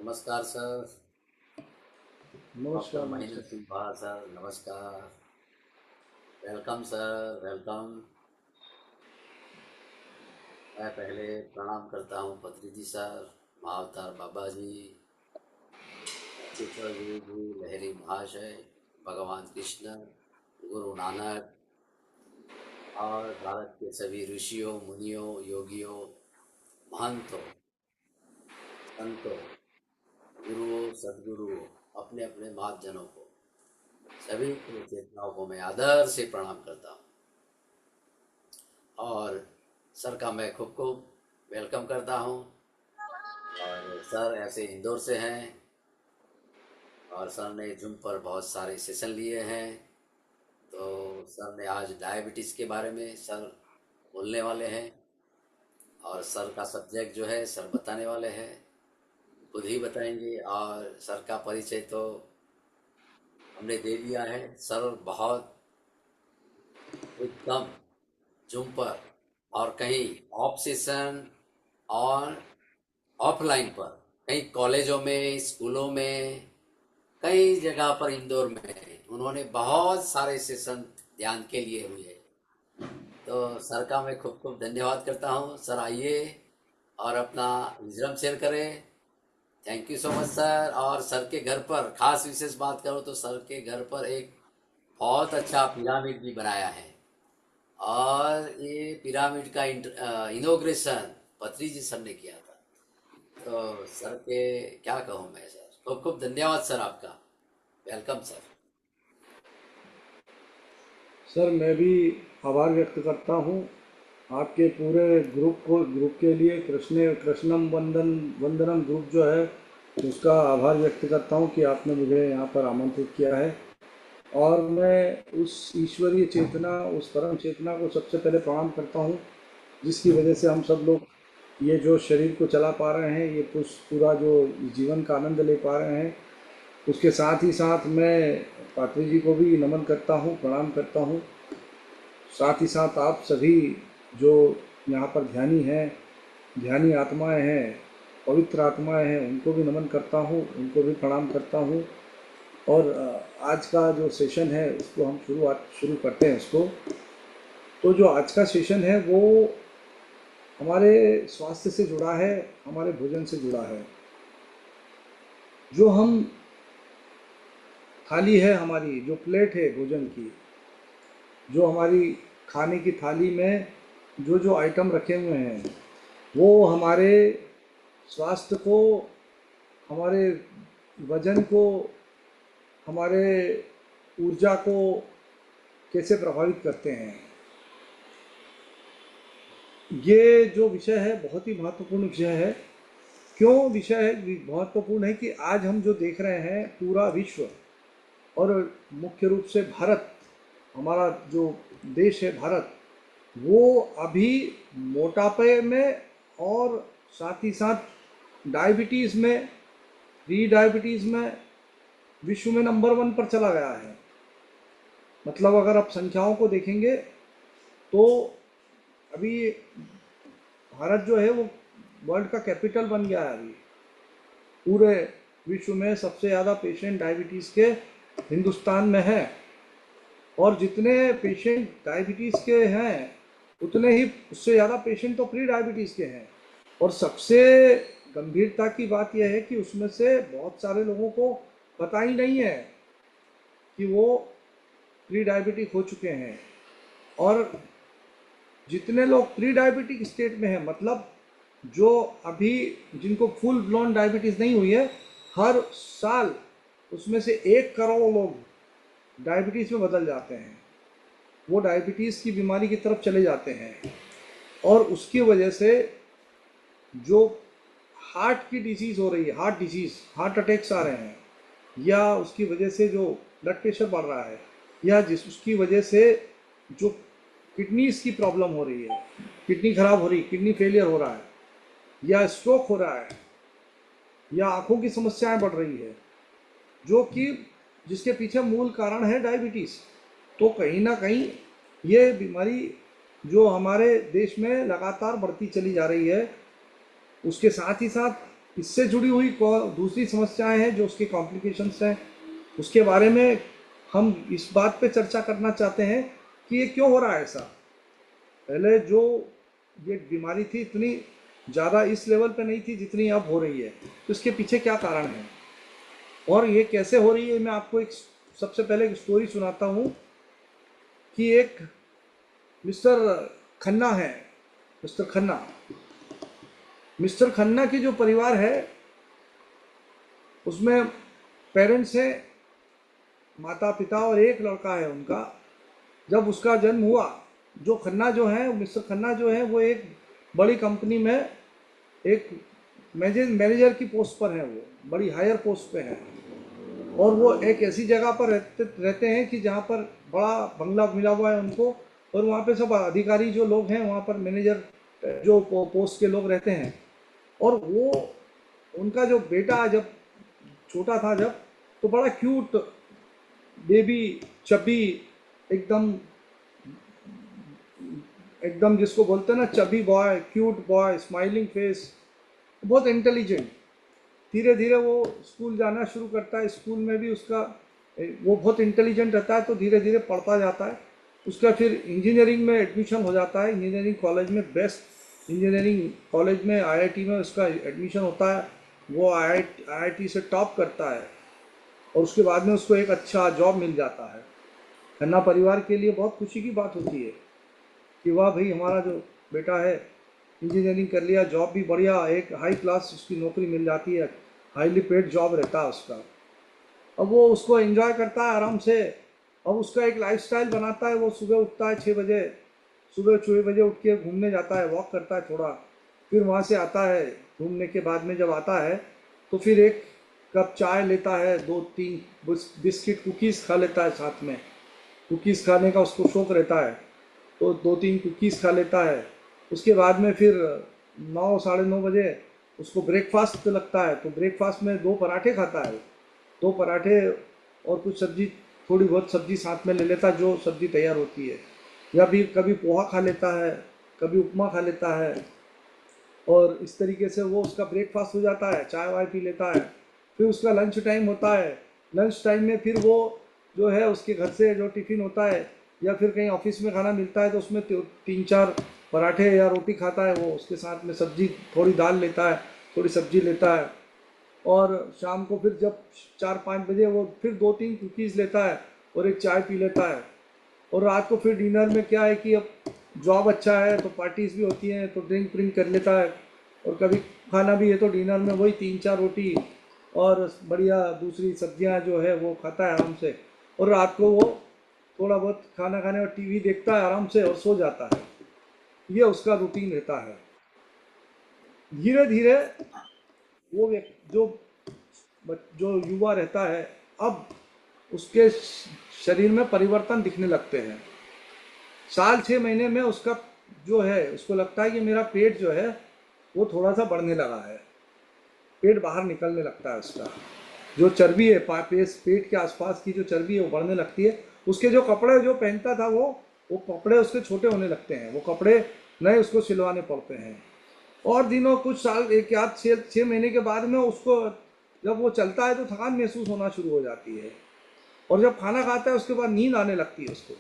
नमस्कार sir. Doctor नमस्कार महेंद्र नमस्कार। सिंह बहार सर, नमस्कार। Welcome sir, welcome. मैं पहले प्रणाम करता हूँ पत्री जी सर, महाअवतार बाबा जी, चित्र गुरु जी, लहरी महाशय, भगवान कृष्ण, गुरु नानक और भारत के सभी ऋषियों, मुनियों, योगियों, महंतों, संतों, गुरुओं, सदगुरुओं, अपने अपने महाजनों को, सभी को चेतनाओं को मैं आदर से प्रणाम करता हूँ। और सर का मैं खूब खूब वेलकम करता हूँ। और सर ऐसे इंदौर से हैं और सर ने जूम पर बहुत सारे सेशन लिए हैं। तो सर ने आज डायबिटीज़ के बारे में सर बोलने वाले हैं। और सर का सब्जेक्ट जो है सर बताने वाले हैं, खुद ही बताएंगे। और सर का परिचय तो हमने दे दिया है। सर बहुत एकदम जूम पर और कहीं ऑफ सेशन और ऑफलाइन पर, कई कॉलेजों में, स्कूलों में, कई जगह पर इंदौर में उन्होंने बहुत सारे सेशन ध्यान के लिए हुए। तो सर का मैं खूब खूब धन्यवाद करता हूँ। सर आइए और अपना विजडम शेयर करें। Thank you so much sir. और सर के घर पर खास विशेष बात करो तो सर के घर पर एक बहुत अच्छा पिरामिड भी बनाया है। और ये पिरामिड का इनोग्रेशन पत्री जी सर ने किया था। तो सर के क्या कहूँ मैं सर, खूब खूब धन्यवाद सर आपका। Welcome sir. सर मैं भी आभार व्यक्त करता हूँ आपके पूरे ग्रुप के लिए। कृष्णम वंदनम ग्रुप जो है उसका आभार व्यक्त करता हूँ कि आपने मुझे यहाँ पर आमंत्रित किया है। और मैं उस ईश्वरीय चेतना, उस परम चेतना को सबसे पहले प्रणाम करता हूँ जिसकी वजह से हम सब लोग ये जो शरीर को चला पा रहे हैं, ये पूरा जो जीवन का आनंद ले पा रहे हैं। उसके साथ ही साथ मैं पात्री जी को भी नमन करता हूँ, प्रणाम करता हूँ। साथ ही साथ आप सभी जो यहाँ पर ध्यानी हैं, ध्यानी आत्माएं हैं, पवित्र आत्माएं हैं, उनको भी नमन करता हूँ, उनको भी प्रणाम करता हूँ। और आज का जो सेशन है उसको हम शुरू करते हैं इसको। तो जो आज का सेशन है वो हमारे स्वास्थ्य से जुड़ा है, हमारे भोजन से जुड़ा है। जो हम थाली है, हमारी जो प्लेट है भोजन की, जो हमारी खाने की थाली में जो जो आइटम रखे हुए हैं, वो हमारे स्वास्थ्य को, हमारे वजन को, हमारे ऊर्जा को कैसे प्रभावित करते हैं। ये जो विषय है बहुत ही महत्वपूर्ण विषय है। क्यों विषय है महत्वपूर्ण है कि आज हम जो देख रहे हैं पूरा विश्व, और मुख्य रूप से भारत, हमारा जो देश है भारत, वो अभी मोटापे में और साथ ही साथ डायबिटीज़ में, प्री डायबिटीज़ में विश्व में नंबर 1 पर चला गया है। मतलब अगर आप संख्याओं को देखेंगे तो अभी भारत जो है वो वर्ल्ड का कैपिटल बन गया है। अभी पूरे विश्व में सबसे ज़्यादा पेशेंट डायबिटीज़ के हिंदुस्तान में है। और जितने पेशेंट डायबिटीज़ के हैं उतने ही, उससे ज़्यादा पेशेंट तो प्री डायबिटीज़ के हैं। और सबसे गंभीरता की बात यह है कि उसमें से बहुत सारे लोगों को पता ही नहीं है कि वो प्री डायबिटिक हो चुके हैं। और जितने लोग प्री डायबिटिक स्टेट में हैं, मतलब जो अभी जिनको फुल ब्लोन डायबिटीज़ नहीं हुई है, हर साल उसमें से 1 करोड़ लोग डायबिटीज़ में बदल जाते हैं। वो डायबिटीज़ की बीमारी की तरफ चले जाते हैं। और उसकी वजह से जो हार्ट की डिजीज़ हो रही है, हार्ट डिजीज़, हार्ट अटैक्स आ रहे हैं, या उसकी वजह से जो ब्लड प्रेशर बढ़ रहा है, या उसकी वजह से जो किडनीज़ की प्रॉब्लम हो रही है, किडनी खराब हो रही, किडनी फेलियर हो रहा है, या स्ट्रोक हो रहा है, या आँखों की समस्याएं बढ़ रही है, जो कि जिसके पीछे मूल कारण है डायबिटीज़। तो कहीं ना कहीं ये बीमारी जो हमारे देश में लगातार बढ़ती चली जा रही है, उसके साथ ही साथ इससे जुड़ी हुई दूसरी समस्याएं हैं जो उसके कॉम्प्लिकेशंस हैं, उसके बारे में हम इस बात पे चर्चा करना चाहते हैं कि ये क्यों हो रहा है ऐसा। पहले जो ये बीमारी थी इतनी ज़्यादा इस लेवल पे नहीं थी जितनी अब हो रही है, तो इसके पीछे क्या कारण है और ये कैसे हो रही है। मैं आपको एक सबसे पहले एक स्टोरी सुनाता हूँ कि एक मिस्टर खन्ना है। मिस्टर खन्ना मिस्टर खन्ना की जो परिवार है उसमें पेरेंट्स हैं, माता पिता और एक लड़का है उनका। जब उसका जन्म हुआ, जो खन्ना जो है, मिस्टर खन्ना जो है, वो एक बड़ी कंपनी में एक मैनेजर की पोस्ट पर है, वो बड़ी हायर पोस्ट पे है। और वो एक ऐसी जगह पर रहते हैं कि जहाँ पर बड़ा बंगला मिला हुआ है उनको, और वहाँ पे सब अधिकारी जो लोग हैं वहाँ पर मैनेजर जो पोस्ट के लोग रहते हैं। और वो उनका जो बेटा जब छोटा था, जब तो बड़ा क्यूट बेबी, चबी, एकदम एकदम जिसको बोलते हैं ना chubby boy, cute boy, smiling face, बहुत इंटेलिजेंट। धीरे धीरे वो स्कूल जाना शुरू करता है। स्कूल में भी उसका वो बहुत इंटेलिजेंट रहता है, तो धीरे धीरे पढ़ता जाता है। उसका फिर इंजीनियरिंग में एडमिशन हो जाता है, इंजीनियरिंग कॉलेज में, बेस्ट इंजीनियरिंग कॉलेज में, आईआईटी में उसका एडमिशन होता है। वो आईआईटी से टॉप करता है और उसके बाद में उसको एक अच्छा जॉब मिल जाता है। खन्ना परिवार के लिए बहुत खुशी की बात होती है कि वाह भाई, हमारा जो बेटा है इंजीनियरिंग कर लिया, जॉब भी बढ़िया, एक हाई क्लास उसकी नौकरी मिल जाती है, हाईली पेड जॉब रहता है उसका। अब वो उसको एंजॉय करता है आराम से। अब उसका एक लाइफस्टाइल बनाता है। वो सुबह उठता है 6 बजे, सुबह 6 बजे उठ के घूमने जाता है, वॉक करता है थोड़ा। फिर वहाँ से आता है, घूमने के बाद में जब आता है तो फिर एक कप चाय लेता है, 2-3 बिस्किट कुकीज़ खा लेता है साथ में। कुकीज़ खाने का उसको शौक रहता है, तो 2-3 कुकीज़ खा लेता है। उसके बाद में फिर 9-9:30 बजे उसको ब्रेकफास्ट लगता है, तो ब्रेकफास्ट में 2 पराठे खाता है। 2 पराठे और कुछ सब्जी, थोड़ी बहुत सब्जी साथ में ले लेता है, जो सब्जी तैयार होती है। या भी कभी पोहा खा लेता है, कभी उपमा खा लेता है। और इस तरीके से वो उसका ब्रेकफास्ट हो जाता है, चाय वाय पी लेता है। फिर उसका लंच टाइम होता है। लंच टाइम में फिर वो जो है उसके घर से जो टिफ़िन होता है या फिर कहीं ऑफिस में खाना मिलता है, तो उसमें 3-4 पराठे या रोटी खाता है वो, उसके साथ में सब्जी, थोड़ी दाल लेता है, थोड़ी सब्जी लेता है। और शाम को फिर जब 4-5 बजे वो फिर 2-3 कुकीज़ लेता है और एक चाय पी लेता है। और रात को फिर डिनर में क्या है कि अब जॉब अच्छा है तो पार्टीज भी होती हैं, तो ड्रिंक व्रिंक कर लेता है। और कभी खाना भी है तो डिनर में वही 3-4 रोटी और बढ़िया दूसरी सब्जियां जो है वो खाता है आराम से। और रात को वो थोड़ा बहुत खाना खाने और टीवी देखता है आराम से और सो जाता है। ये उसका रूटीन रहता है। धीरे धीरे वो जो जो युवा रहता है, अब उसके शरीर में परिवर्तन दिखने लगते हैं। साल 6 महीने में उसका जो है, उसको लगता है कि मेरा पेट जो है वो थोड़ा सा बढ़ने लगा है। पेट बाहर निकलने लगता है उसका। जो चर्बी है पेट के आसपास की जो चर्बी है वो बढ़ने लगती है। उसके जो कपड़े जो पहनता था वो कपड़े उसके छोटे होने लगते हैं। वो कपड़े नए उसको सिलवाने पड़ते हैं। और दिनों कुछ साल, एक या 6 महीने के बाद में उसको जब वो चलता है तो थकान महसूस होना शुरू हो जाती है। और जब खाना खाता है उसके बाद नींद आने लगती है उसको।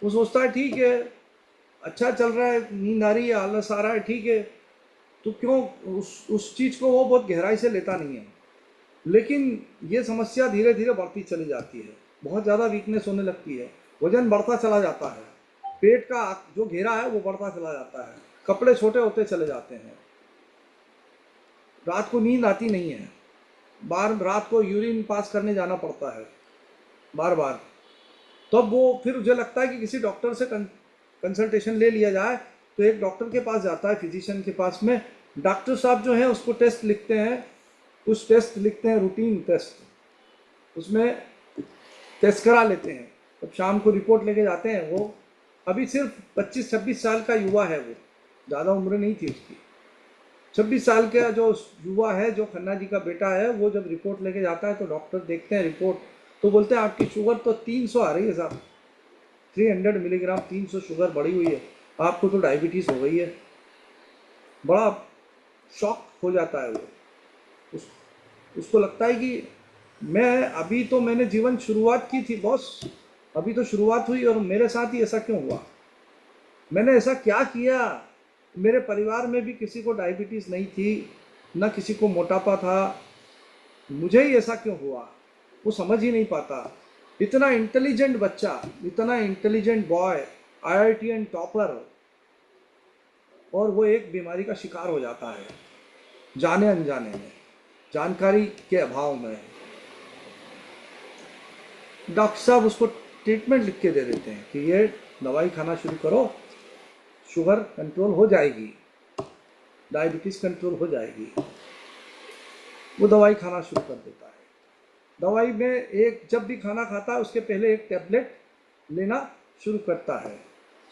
वो सोचता है ठीक है, अच्छा चल रहा है, नींद आ रही है, आलस आ रहा है, ठीक है। तो क्यों उस चीज़ को वो बहुत गहराई से लेता नहीं है। लेकिन ये समस्या धीरे धीरे बढ़ती चली जाती है। बहुत ज़्यादा वीकनेस होने लगती है, वजन बढ़ता चला जाता है, पेट का जो घेरा है वो बढ़ता चला जाता है, कपड़े छोटे होते चले जाते हैं, रात को नींद आती नहीं है, बार रात को यूरिन पास करने जाना पड़ता है बार बार। तब वो फिर मुझे लगता है कि किसी डॉक्टर से कंसल्टेशन ले लिया जाए। तो एक डॉक्टर के पास जाता है, फिजिशियन के पास में। डॉक्टर साहब जो हैं उसको टेस्ट लिखते हैं, कुछ टेस्ट लिखते हैं, रूटीन टेस्ट, उसमें टेस्ट करा लेते हैं। तब शाम को रिपोर्ट लेके जाते हैं। वो अभी सिर्फ 25-26 साल का युवा है, वो ज़्यादा उम्र नहीं थी उसकी। 26 साल का जो युवा है, जो खन्ना जी का बेटा है, वो जब रिपोर्ट लेके जाता है तो डॉक्टर देखते हैं रिपोर्ट, तो बोलते हैं आपकी शुगर तो 300 आ रही है साहब, 300 मिलीग्राम, 300 शुगर बढ़ी हुई है, आपको तो डायबिटीज़ हो गई है। बड़ा शॉक हो जाता है वो। उस उसको लगता है कि मैं अभी तो मैंने जीवन शुरुआत की थी बॉस, अभी तो शुरुआत हुई और मेरे साथ ही ऐसा क्यों हुआ, मैंने ऐसा क्या किया, मेरे परिवार में भी किसी को डायबिटीज़ नहीं थी, ना किसी को मोटापा था, मुझे ही ऐसा क्यों हुआ। वो समझ ही नहीं पाता। इतना इंटेलिजेंट बच्चा, इतना इंटेलिजेंट बॉय, आईआईटीएन टॉपर, और वो एक बीमारी का शिकार हो जाता है जाने अनजाने में, जानकारी के अभाव में। डॉक्टर साहब उसको ट्रीटमेंट लिख के दे देते हैं कि ये दवाई खाना शुरू करो, शुगर कंट्रोल हो जाएगी, डायबिटीज़ कंट्रोल हो जाएगी। वो दवाई खाना शुरू कर देता है। दवाई में एक, जब भी खाना खाता है उसके पहले एक टैबलेट लेना शुरू करता है।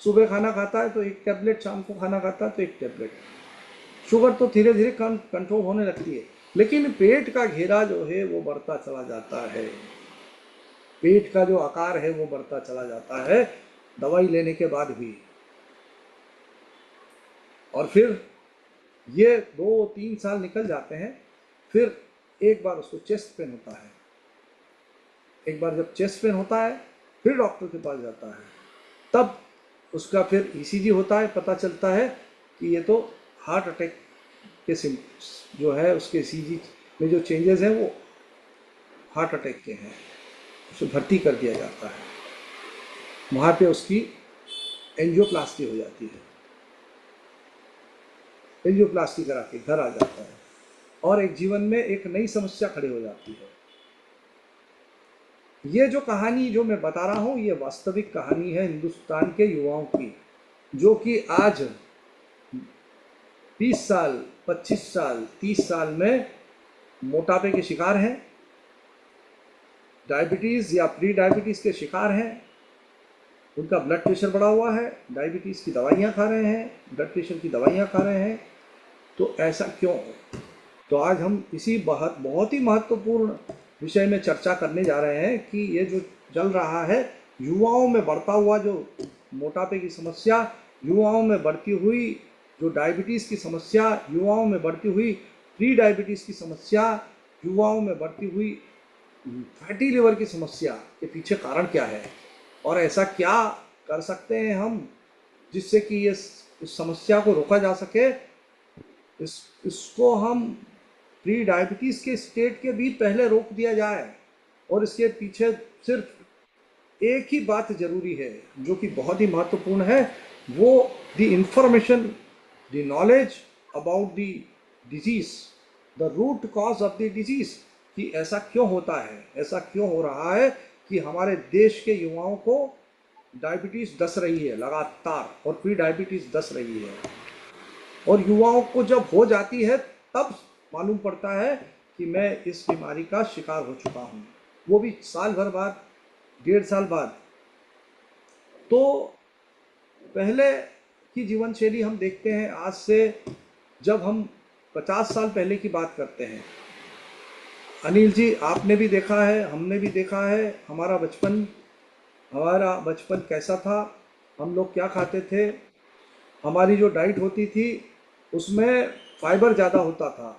सुबह खाना खाता है तो एक टैबलेट, शाम को खाना खाता है तो एक टैबलेट। शुगर तो धीरे धीरे कंट्रोल होने लगती है, लेकिन पेट का घेरा जो है वो बढ़ता चला जाता है, पेट का जो आकार है वो बढ़ता चला जाता है दवाई लेने के बाद भी। और फिर ये 2-3 साल निकल जाते हैं, फिर एक बार उसको चेस्ट पेन होता है। एक बार जब चेस्ट पेन होता है फिर डॉक्टर के पास जाता है, तब उसका फिर ईसीजी होता है, पता चलता है कि ये तो हार्ट अटैक के सिम्टम्स जो है, उसके ईसीजी में जो चेंजेस हैं वो हार्ट अटैक के हैं। उसे भर्ती कर दिया जाता है, वहाँ पे उसकी एंजियोप्लास्टी हो जाती है, एंजियोप्लास्टी करा के घर आ जाता है और एक जीवन में एक नई समस्या खड़ी हो जाती है। ये जो कहानी जो मैं बता रहा हूँ ये वास्तविक कहानी है हिंदुस्तान के युवाओं की, जो कि आज 20 साल, 25 साल, 30 साल में मोटापे के शिकार हैं, डायबिटीज़ या प्री डायबिटीज़ के शिकार हैं, उनका ब्लड प्रेशर बढ़ा हुआ है, डायबिटीज़ की दवाइयाँ खा रहे हैं, ब्लड प्रेशर की दवाइयाँ खा रहे हैं। तो ऐसा क्यों? तो आज हम इसी बहुत बहुत ही महत्वपूर्ण विषय में चर्चा करने जा रहे हैं कि ये जो चल रहा है, युवाओं में बढ़ता हुआ जो मोटापे की समस्या, युवाओं में बढ़ती हुई जो डायबिटीज़ की समस्या, युवाओं में बढ़ती हुई प्री डायबिटीज़ की समस्या, युवाओं में बढ़ती हुई फैटी लिवर की समस्या के पीछे कारण क्या है, और ऐसा क्या कर सकते हैं हम जिससे कि ये इस समस्या को रोका जा सके। इसको हम प्री डायबिटीज़ के स्टेट के भी पहले रोक दिया जाए। और इसके पीछे सिर्फ एक ही बात जरूरी है जो कि बहुत ही महत्वपूर्ण है, वो the information, the knowledge about the disease, the root cause of the disease, कि ऐसा क्यों होता है, ऐसा क्यों हो रहा है कि हमारे देश के युवाओं को डायबिटीज़ दस रही है लगातार और प्री डायबिटीज़ दस रही है। और युवाओं को जब हो जाती है तब मालूम पड़ता है कि मैं इस बीमारी का शिकार हो चुका हूँ, वो भी साल भर बाद, 1.5 साल बाद। तो पहले की जीवन शैली हम देखते हैं, आज से जब हम 50 साल पहले की बात करते हैं, अनिल जी आपने भी देखा है, हमने भी देखा है, हमारा बचपन कैसा था, हम लोग क्या खाते थे, हमारी जो डाइट होती थी उसमें फाइबर ज़्यादा होता था,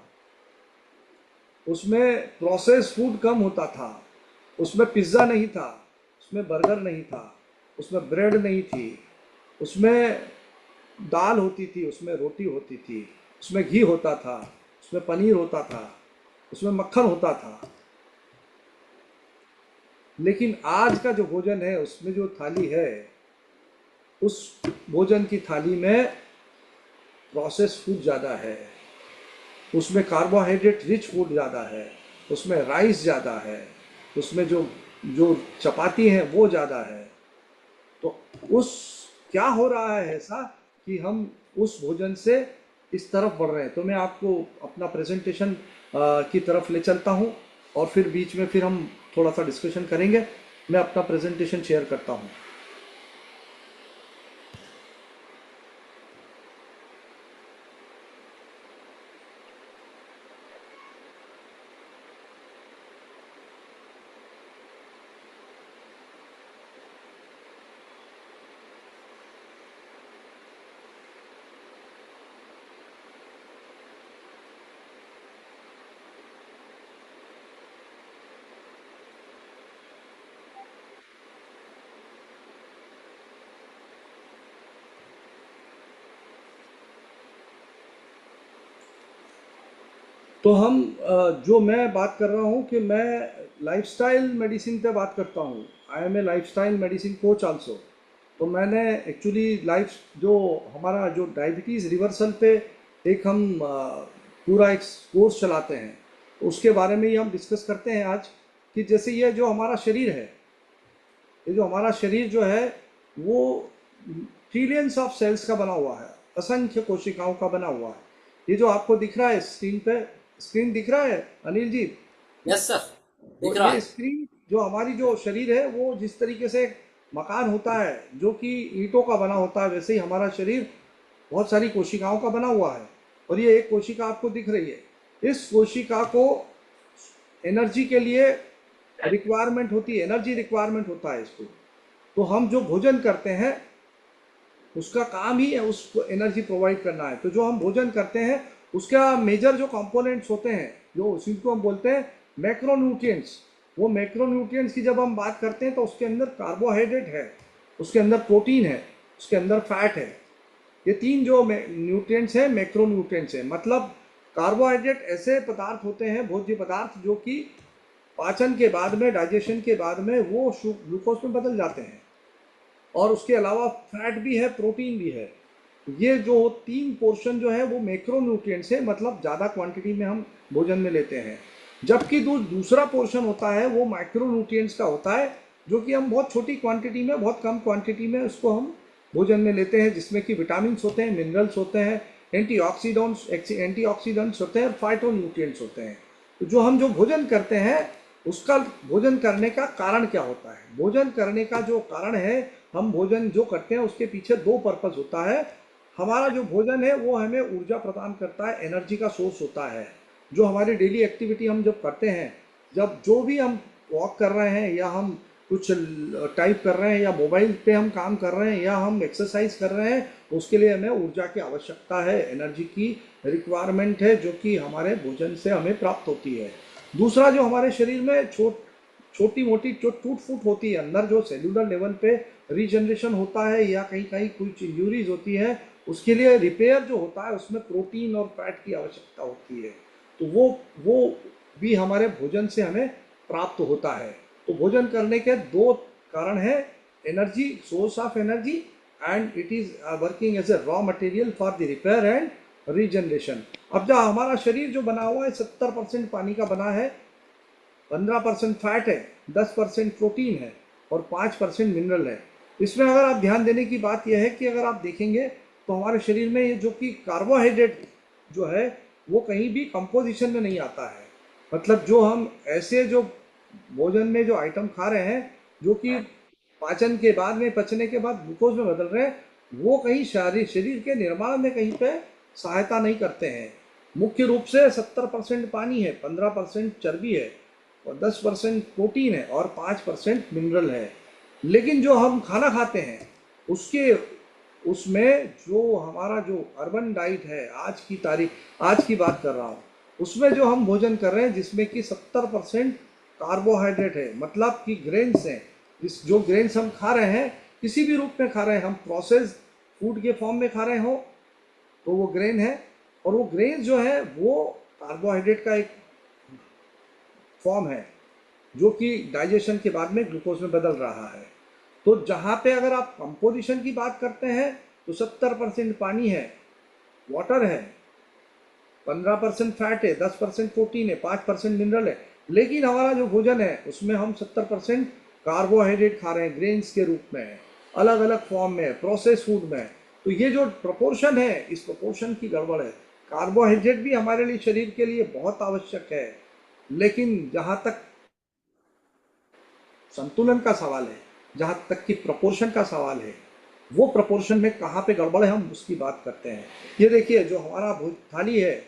उसमें प्रोसेस फूड कम होता था, उसमें पिज़्ज़ा नहीं था, उसमें बर्गर नहीं था, उसमें ब्रेड नहीं थी, उसमें दाल होती थी, उसमें रोटी होती थी, उसमें घी होता था, उसमें पनीर होता था, उसमें मक्खन होता था। लेकिन आज का जो भोजन है उसमें जो थाली है, उस भोजन की थाली में प्रोसेस फूड ज़्यादा है, उसमें कार्बोहाइड्रेट रिच फूड ज़्यादा है, उसमें राइस ज़्यादा है, उसमें जो जो चपाती है वो ज़्यादा है। तो उस क्या हो रहा है ऐसा कि हम उस भोजन से इस तरफ बढ़ रहे हैं। तो मैं आपको अपना प्रेजेंटेशन की तरफ ले चलता हूँ और फिर बीच में फिर हम थोड़ा सा डिस्कशन करेंगे। मैं अपना प्रेजेंटेशन शेयर करता हूँ। तो हम जो मैं बात कर रहा हूँ कि मैं लाइफस्टाइल मेडिसिन पे बात करता हूँ। I am a lifestyle medicine coach also. तो मैंने एक्चुअली लाइफ जो हमारा जो डायबिटीज़ रिवर्सल पे एक हम पूरा एक कोर्स चलाते हैं, तो उसके बारे में ही हम डिस्कस करते हैं आज। कि जैसे ये जो हमारा शरीर है, ये जो हमारा शरीर जो है वो ट्रिलियंस ऑफ सेल्स का बना हुआ है, असंख्य कोशिकाओं का बना हुआ है। ये जो आपको दिख रहा है स्क्रीन पे, स्क्रीन दिख रहा है अनिल जी? यस सर, तो दिख रहा ये है। स्क्रीन जो हमारी जो शरीर है वो जिस तरीके से एक मकान होता है जो कि ईंटों का बना होता है, वैसे ही हमारा शरीर बहुत सारी कोशिकाओं का बना हुआ है। और ये एक कोशिका आपको दिख रही है। इस कोशिका को एनर्जी के लिए रिक्वायरमेंट होती है, एनर्जी रिक्वायरमेंट होता है इसको। तो हम जो भोजन करते हैं उसका काम ही है उसको एनर्जी प्रोवाइड करना है। तो जो हम भोजन करते हैं उसका मेजर जो कंपोनेंट्स होते हैं, जो उनको हम बोलते हैं मैक्रोन्यूट्रिएंट्स। वो मैक्रोन्यूट्रिएंट्स की जब हम बात करते हैं तो उसके अंदर कार्बोहाइड्रेट है, उसके अंदर प्रोटीन है, उसके अंदर फैट है। ये तीन जो न्यूट्रिएंट्स हैं मैक्रोन्यूट्रिएंट्स हैं। मतलब कार्बोहाइड्रेट ऐसे पदार्थ होते हैं, भोज्य पदार्थ, जो कि पाचन के बाद में, डाइजेशन के बाद में वो ग्लूकोज में बदल जाते हैं। और उसके अलावा फैट भी है, प्रोटीन भी है। ये जो तीन पोर्शन जो है वो मैक्रोन्यूट्रिएंट्स है, मतलब ज़्यादा क्वांटिटी में हम भोजन में लेते हैं। जबकि दूसरा पोर्शन होता है वो माइक्रोन्यूट्रिएंट्स का होता है, जो कि हम बहुत छोटी क्वांटिटी में, बहुत कम क्वांटिटी में उसको हम भोजन में लेते हैं, जिसमें कि विटामिन होते हैं, मिनरल्स होते हैं, एंटीऑक्सीडेंट्स होते हैं और फाइटोन्यूट्रिएंट्स होते हैं। तो जो हम जो भोजन करते हैं उसका, भोजन करने का कारण क्या होता है? भोजन करने का जो कारण है, हम भोजन जो करते हैं उसके पीछे दो पर्पस होता है। हमारा जो भोजन है वो हमें ऊर्जा प्रदान करता है, एनर्जी का सोर्स होता है। जो हमारी डेली एक्टिविटी हम जब करते हैं, जब जो भी हम वॉक कर रहे हैं या हम कुछ टाइप कर रहे हैं या मोबाइल पे हम काम कर रहे हैं या हम एक्सरसाइज कर रहे हैं, तो उसके लिए हमें ऊर्जा की आवश्यकता है, एनर्जी की रिक्वायरमेंट है, जो कि हमारे भोजन से हमें प्राप्त होती है। दूसरा, जो हमारे शरीर में छोटी मोटी जो टूट फूट होती है अंदर, जो सेलुलर लेवल पे रीजनरेशन होता है या कहीं कहीं कुछ इंजरीज होती है, उसके लिए रिपेयर जो होता है उसमें प्रोटीन और फैट की आवश्यकता होती है। तो वो भी हमारे भोजन से हमें प्राप्त होता है। तो भोजन करने के दो कारण हैं: energy, source of energy, and it is working as a raw material for the repair and regeneration. अब जो हमारा शरीर जो बना हुआ है 70% पानी का बना है, 15% फैट है, 10% प्रोटीन है और 5% मिनरल है। इसमें अगर आप ध्यान देने की बात यह है कि अगर आप देखेंगे तो हमारे शरीर में ये जो कि कार्बोहाइड्रेट जो है वो कहीं भी कंपोजिशन में नहीं आता है। मतलब जो हम ऐसे जो भोजन में जो आइटम खा रहे हैं, जो कि पाचन के बाद में, पचने के बाद ग्लूकोज में बदल रहे हैं, वो कहीं शरीर के निर्माण में कहीं पे सहायता नहीं करते हैं। मुख्य रूप से 70% पानी है, 15% चर्बी है और 10% प्रोटीन है और 5% मिनरल है। लेकिन जो हम खाना खाते हैं उसके, उसमें जो हमारा जो अर्बन डाइट है, आज की तारीख, आज की बात कर रहा हूँ, उसमें जो हम भोजन कर रहे हैं जिसमें कि 70% कार्बोहाइड्रेट है, मतलब कि ग्रेन्स हैं। जिस जो ग्रेन्स हम खा रहे हैं, किसी भी रूप में खा रहे हैं, हम प्रोसेस फूड के फॉर्म में खा रहे हो तो वो ग्रेन है। और वो ग्रेन जो है वो कार्बोहाइड्रेट का एक फॉर्म है, जो कि डाइजेशन के बाद में ग्लूकोज में बदल रहा है। तो जहाँ पे अगर आप कंपोजिशन की बात करते हैं तो 70% पानी है, वाटर है, 15% फैट है, 10% प्रोटीन है, 5% मिनरल है। लेकिन हमारा जो भोजन है उसमें हम 70% कार्बोहाइड्रेट खा रहे हैं, ग्रेन्स के रूप में, अलग अलग फॉर्म में, प्रोसेस फूड में। तो ये जो प्रपोर्शन है, इस प्रपोर्शन की गड़बड़ है। कार्बोहाइड्रेट भी हमारे लिए, शरीर के लिए बहुत आवश्यक है, लेकिन जहाँ तक संतुलन का सवाल है, जहाँ तक कि प्रपोर्शन का सवाल है, वो प्रपोर्शन में कहाँ पे गड़बड़ है हम उसकी बात करते हैं। ये देखिए जो हमारा भोज थाली है,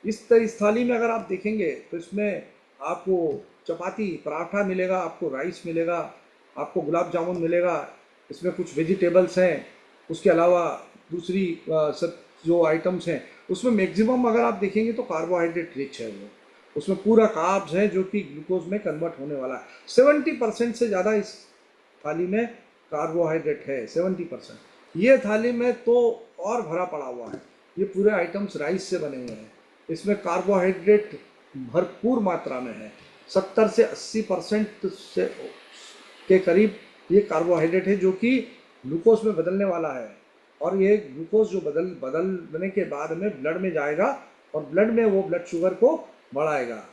इस थाली में अगर आप देखेंगे तो इसमें आपको चपाती, पराठा मिलेगा, आपको राइस मिलेगा, आपको गुलाब जामुन मिलेगा, इसमें कुछ वेजिटेबल्स हैं। उसके अलावा दूसरी सब जो आइटम्स हैं उसमें मैक्सिमम अगर आप देखेंगे तो कार्बोहाइड्रेट रिच है वो। उसमें पूरा कार्ब्स है जो कि ग्लूकोज में कन्वर्ट होने वाला है। 70% से ज़्यादा इस थाली में कार्बोहाइड्रेट है, 70%। ये थाली में तो और भरा पड़ा हुआ है। ये पूरे आइटम्स राइस से बने हुए हैं। इसमें कार्बोहाइड्रेट भरपूर मात्रा में है। 70 से 80% से के करीब ये कार्बोहाइड्रेट है जो कि ग्लूकोज में बदलने वाला है। और ये ग्लूकोज जो बदलने के बाद में ब्लड में जाएगा और ब्लड में वो ब्लड शुगर को बढ़ाएगा।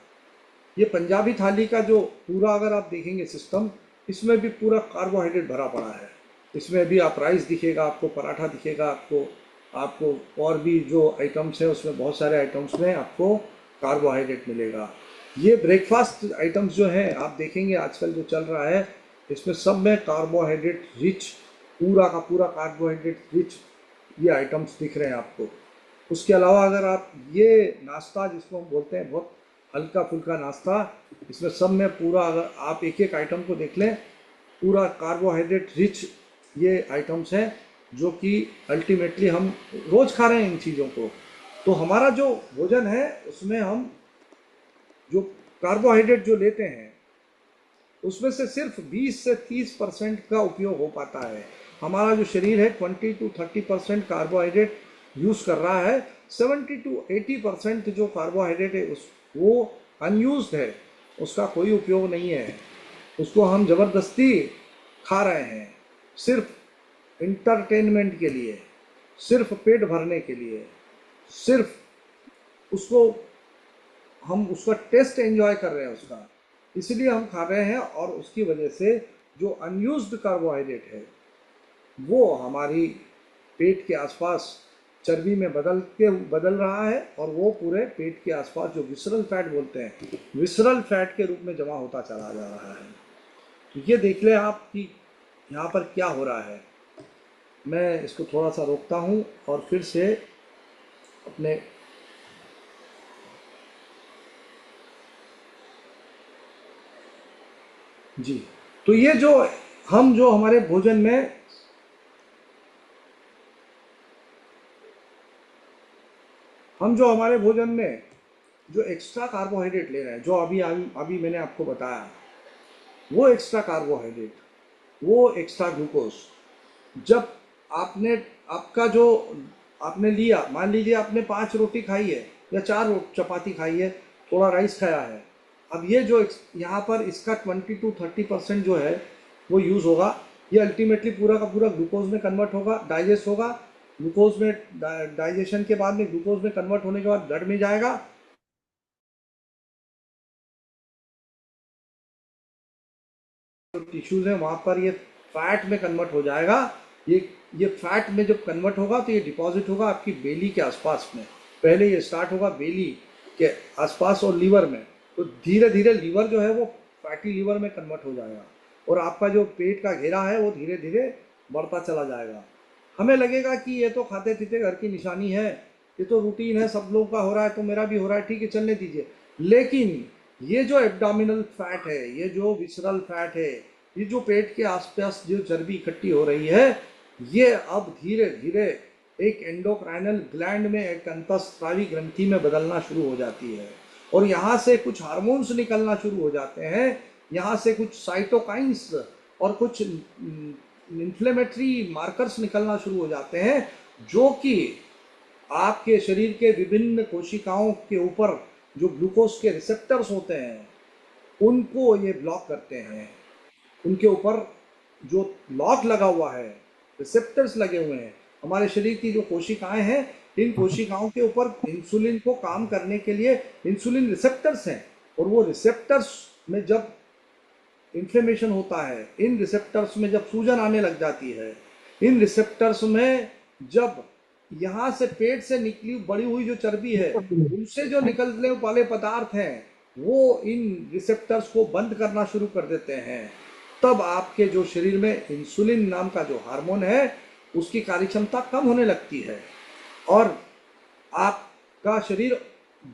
ये पंजाबी थाली का जो पूरा अगर आप देखेंगे सिस्टम, इसमें भी पूरा कार्बोहाइड्रेट भरा पड़ा है। इसमें भी आप राइस दिखेगा, आपको पराठा दिखेगा, आपको आपको और भी जो आइटम्स हैं उसमें बहुत सारे आइटम्स में आपको कार्बोहाइड्रेट मिलेगा। ये ब्रेकफास्ट आइटम्स जो हैं आप देखेंगे आजकल जो चल रहा है, इसमें सब में कार्बोहाइड्रेट रिच, पूरा का पूरा कार्बोहाइड्रेट रिच ये आइटम्स दिख रहे हैं आपको। उसके अलावा अगर आप ये नाश्ता जिसको हम बोलते हैं बहुत हल्का फुल्का नाश्ता, इसमें सब में पूरा अगर आप एक एक आइटम को देख लें, पूरा कार्बोहाइड्रेट रिच ये आइटम्स हैं जो कि अल्टीमेटली हम रोज़ खा रहे हैं इन चीज़ों को। तो हमारा जो भोजन है उसमें हम जो कार्बोहाइड्रेट जो लेते हैं उसमें से सिर्फ 20 से 30% का उपयोग हो पाता है। हमारा जो शरीर है 20 to 30% कार्बोहाइड्रेट यूज़ कर रहा है। 70 to 80% जो कार्बोहाइड्रेट है उस वो अनयूज्ड है, उसका कोई उपयोग नहीं है। उसको हम ज़बरदस्ती खा रहे हैं सिर्फ इंटरटेनमेंट के लिए, सिर्फ पेट भरने के लिए, सिर्फ उसको हम उसका टेस्ट एंजॉय कर रहे हैं उसका, इसलिए हम खा रहे हैं। और उसकी वजह से जो अनयूज्ड कार्बोहाइड्रेट है वो हमारी पेट के आसपास चर्बी में बदल रहा है और वो पूरे पेट के आसपास जो विसरल फैट बोलते हैं, विसरल फैट के रूप में जमा होता चला जा रहा है। तो ये देख लें आप कि यहाँ पर क्या हो रहा है। मैं इसको थोड़ा सा रोकता हूँ और फिर से अपने जी, तो ये जो हमारे भोजन में जो एक्स्ट्रा कार्बोहाइड्रेट ले रहे हैं, जो अभी मैंने आपको बताया, वो एक्स्ट्रा कार्बोहाइड्रेट, वो एक्स्ट्रा ग्लूकोज, जब आपने आपका जो आपने लिया, मान लीजिए आपने 5 रोटी खाई है या 4 चपाती खाई है, थोड़ा राइस खाया है, अब ये जो यहाँ पर इसका 20 to 30% जो है वो यूज़ होगा। ये अल्टीमेटली पूरा का पूरा ग्लूकोज में कन्वर्ट होगा, डाइजेस्ट होगा, ग्लूकोज में डाइजेशन के बाद में ग्लूकोज में कन्वर्ट होने के बाद ब्लड में जाएगा। जो टिश्यूज़ हैं वहाँ पर ये फैट में कन्वर्ट हो जाएगा। ये फैट में जब कन्वर्ट होगा तो ये डिपॉजिट होगा आपकी बेली के आसपास में। पहले ये स्टार्ट होगा बेली के आसपास और लीवर में, तो धीरे धीरे लीवर जो है वो फैटी लीवर में कन्वर्ट हो जाएगा और आपका जो पेट का घेरा है वो धीरे धीरे बढ़ता चला जाएगा। हमें लगेगा कि ये तो खाते पीते घर की निशानी है, ये तो रूटीन है, सब लोग का हो रहा है तो मेरा भी हो रहा है, ठीक है चलने दीजिए। लेकिन ये जो एब्डोमिनल फैट है, ये जो विसरल फैट है, ये जो पेट के आसपास जो चर्बी इकट्ठी हो रही है, ये अब धीरे धीरे एक एंडोक्राइनल ग्लैंड में, एक अंतःस्रावी ग्रंथि में बदलना शुरू हो जाती है और यहाँ से कुछ हार्मोन्स निकलना शुरू हो जाते हैं, यहाँ से कुछ साइटोकाइंस और कुछ इन्फ्लेमेटरी मार्कर्स निकलना शुरू हो जाते हैं जो कि आपके शरीर के विभिन्न कोशिकाओं के ऊपर जो ग्लूकोज के रिसेप्टर्स होते हैं उनको ये ब्लॉक करते हैं। उनके ऊपर जो लॉक लगा हुआ है, रिसेप्टर्स लगे हुए हैं, हमारे शरीर की जो कोशिकाएं हैं, इन कोशिकाओं के ऊपर इंसुलिन को काम करने के लिए इंसुलिन रिसेप्टर्स हैं और वो रिसेप्टर्स में जब इन्फ्लेमेशन होता है, इन रिसेप्टर्स में जब सूजन आने लग जाती है, इन रिसेप्टर्स में जब यहाँ से पेट से निकली बढ़ी हुई जो चर्बी है उनसे जो निकलने वाले पदार्थ हैं वो इन रिसेप्टर्स को बंद करना शुरू कर देते हैं, तब आपके जो शरीर में इंसुलिन नाम का जो हार्मोन है उसकी कार्यक्षमता कम होने लगती है और आपका शरीर